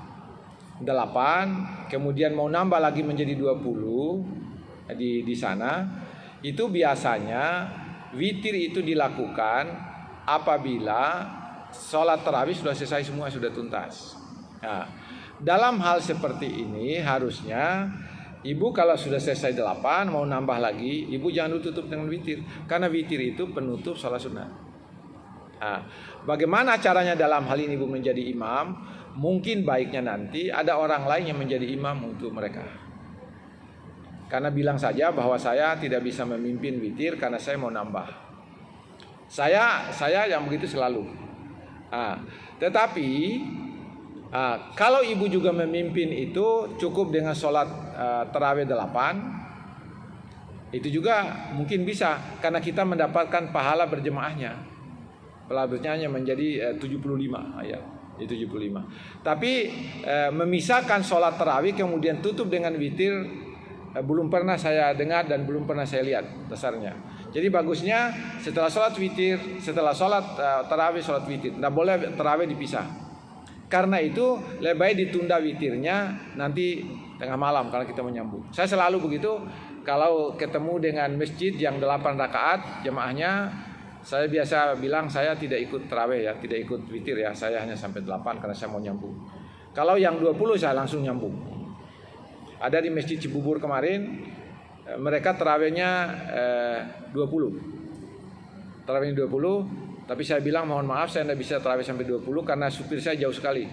kemudian mau nambah lagi menjadi 20 di sana, itu biasanya witir itu dilakukan apabila sholat tarawih sudah selesai semua, sudah tuntas. Nah, dalam hal seperti ini harusnya ibu kalau sudah selesai 8 mau nambah lagi, ibu jangan tutup dengan witir, karena witir itu penutup sholat sunnah. Nah, bagaimana caranya dalam hal ini ibu menjadi imam? Mungkin baiknya nanti ada orang lain yang menjadi imam untuk mereka. karena bilang saja bahwa saya tidak bisa memimpin witir karena saya mau nambah. Saya yang begitu selalu. Tetapi kalau ibu juga memimpin itu cukup dengan sholat tarawih 8, itu juga mungkin bisa karena kita mendapatkan pahala berjemaahnya. Pahala berjemaahnya menjadi 75 ya. 75. Tapi memisahkan sholat tarawih kemudian tutup dengan witir belum pernah saya dengar dan belum pernah saya lihat dasarnya. Jadi bagusnya setelah sholat witir, setelah sholat tarawih sholat witir, tidak boleh tarawih dipisah. Karena itu lebih baik ditunda witirnya nanti tengah malam kalau kita menyambung. Saya selalu begitu kalau ketemu dengan masjid yang 8 rakaat jemaahnya. Saya biasa bilang saya tidak ikut tarawih ya, tidak ikut witir ya, saya hanya sampai 8 karena saya mau nyambung. Kalau yang 20 saya langsung nyambung. Ada di Masjid Cibubur kemarin, mereka tarawihnya 20. Tarawihnya 20, tapi saya bilang mohon maaf saya tidak bisa tarawih sampai 20 karena supir saya jauh sekali.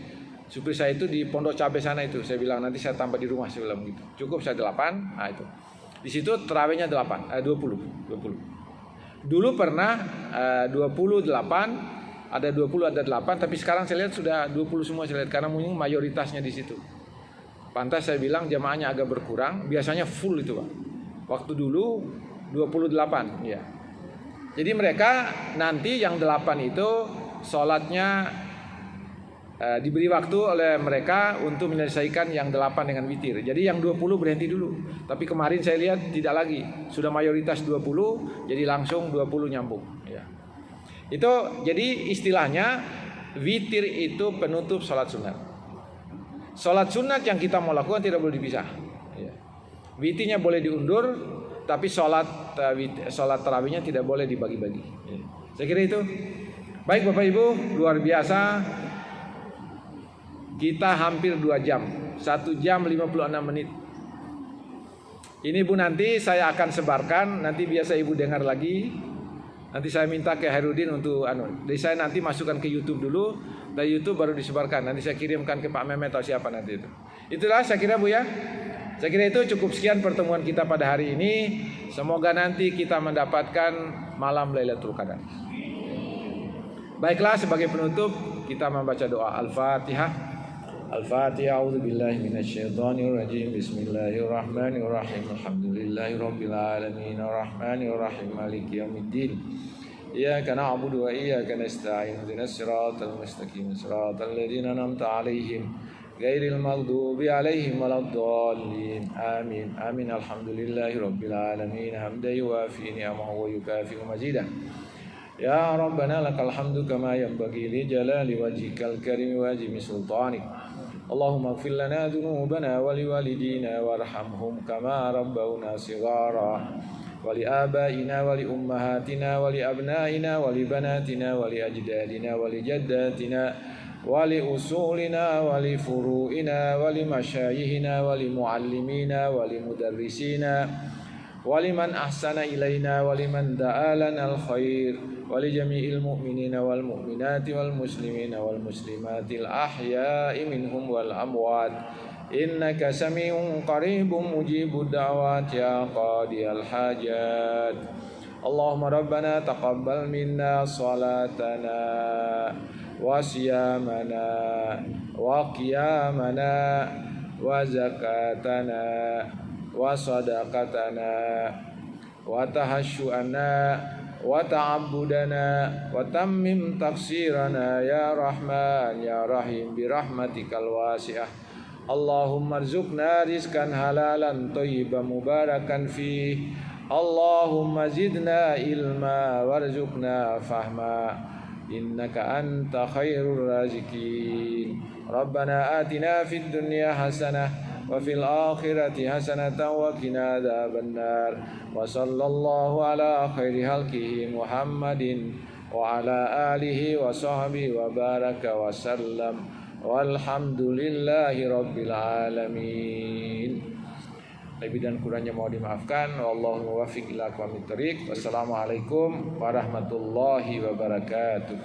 Supir saya itu di Pondok Cabe sana itu. Saya bilang nanti saya tambah di rumah, saya bilang begitu. Cukup saya 8, itu. Di situ tarawihnya 20. Dulu pernah 28, ada 20 ada 8, tapi sekarang saya lihat sudah 20 semua saya lihat karena mungkin mayoritasnya di situ. Pantas saya bilang jamaahnya agak berkurang, biasanya full itu Pak. Waktu dulu 28 ya. Jadi mereka nanti yang 8 itu sholatnya diberi waktu oleh mereka untuk menyelesaikan yang 8 dengan witir. Jadi yang 20 berhenti dulu. Tapi kemarin saya lihat tidak lagi. Sudah mayoritas 20, jadi langsung 20 nyambung. Ya. Itu jadi istilahnya witir itu penutup sholat sunat. Sholat sunat yang kita mau lakukan tidak boleh dipisah. Ya. Witirnya boleh diundur, tapi sholat tarawihnya tidak boleh dibagi-bagi. Ya. Saya kira itu. Baik Bapak Ibu, luar biasa. Kita hampir 2 jam, 1 jam 56 menit. Ini Bu nanti saya akan sebarkan, nanti biasa Ibu dengar lagi. Nanti saya minta ke Hairudin untuk jadi saya nanti masukkan ke YouTube dulu, dari YouTube baru disebarkan. Nanti saya kirimkan ke Pak Mehmet atau siapa nanti itu. Itulah saya kira Bu ya. Saya kira itu cukup sekian pertemuan kita pada hari ini. Semoga nanti kita mendapatkan malam Lailatul Qadar. Baiklah, sebagai penutup kita membaca doa Al-Fatihah. Al-Fatihah. A'udzu billahi minasyaitonir rajim. Bismillahirrahmanirrahim. Alhamdulillahirabbil alamin. Arrahmanir rahim. Maliki yaumiddin. Iyyaka na'budu wa iyyaka nasta'in. Ihdinas siratal mustaqim. Siratal ladzina an'amta 'alaihim ghairil maghdubi 'alaihim waladdallin. Amin. Amin. Alhamdulillahirabbil alamin. Hamdan yuwafi ni'amahu wa yukafi'u mazidah. Ya Rabbana lakal hamdu kama yanbaghi li jalali wajhikal karim wa azimi sultanik. Allahumma ighfir lana dhunubana wa liwalidina warhamhum kama rabbawna shighara wa li abaina wa li ummahatina wa li abnaina wa li banatina wa li ajdadina wa li jaddatina wa li usulina wa li furu'ina wa li masyayikhina wa li muallimina wa li mudarrisina wa liman ahsana ilaina wa liman da'a lana al-khair ولجميع المؤمنين والمؤمنات والمسلمين والمسلمات الأحياء منهم والأموات إنك سميع قريب مجيب الدعوات يا قاضي الحاجات اللهم ربنا تقبل منا صلاتنا وصيامنا وقيامنا وزكاتنا وصدقتنا وتهشؤنا وتعبدنا وتمم تقصيرنا يا رحمن يا رحيم برحمتك الواسعة اللهم ارزقنا رزقا حلالا طيبا مباركا فيه اللهم زدنا علما وارزقنا فهما إنك أنت خير الرازقين ربنا آتنا في الدنيا حسنة وفي الآخرة حسنة وقنا عذاب النار وصلى الله على خير خلقه محمد وعلى آله وصحبه وبارك وسلم والحمد لله رب العالمين. Lebih dan kurangnya mau dimaafkan. Wallahu muwaffiq ila aqwamit thoriq. Wassalamualaikum warahmatullahi wabarakatuh.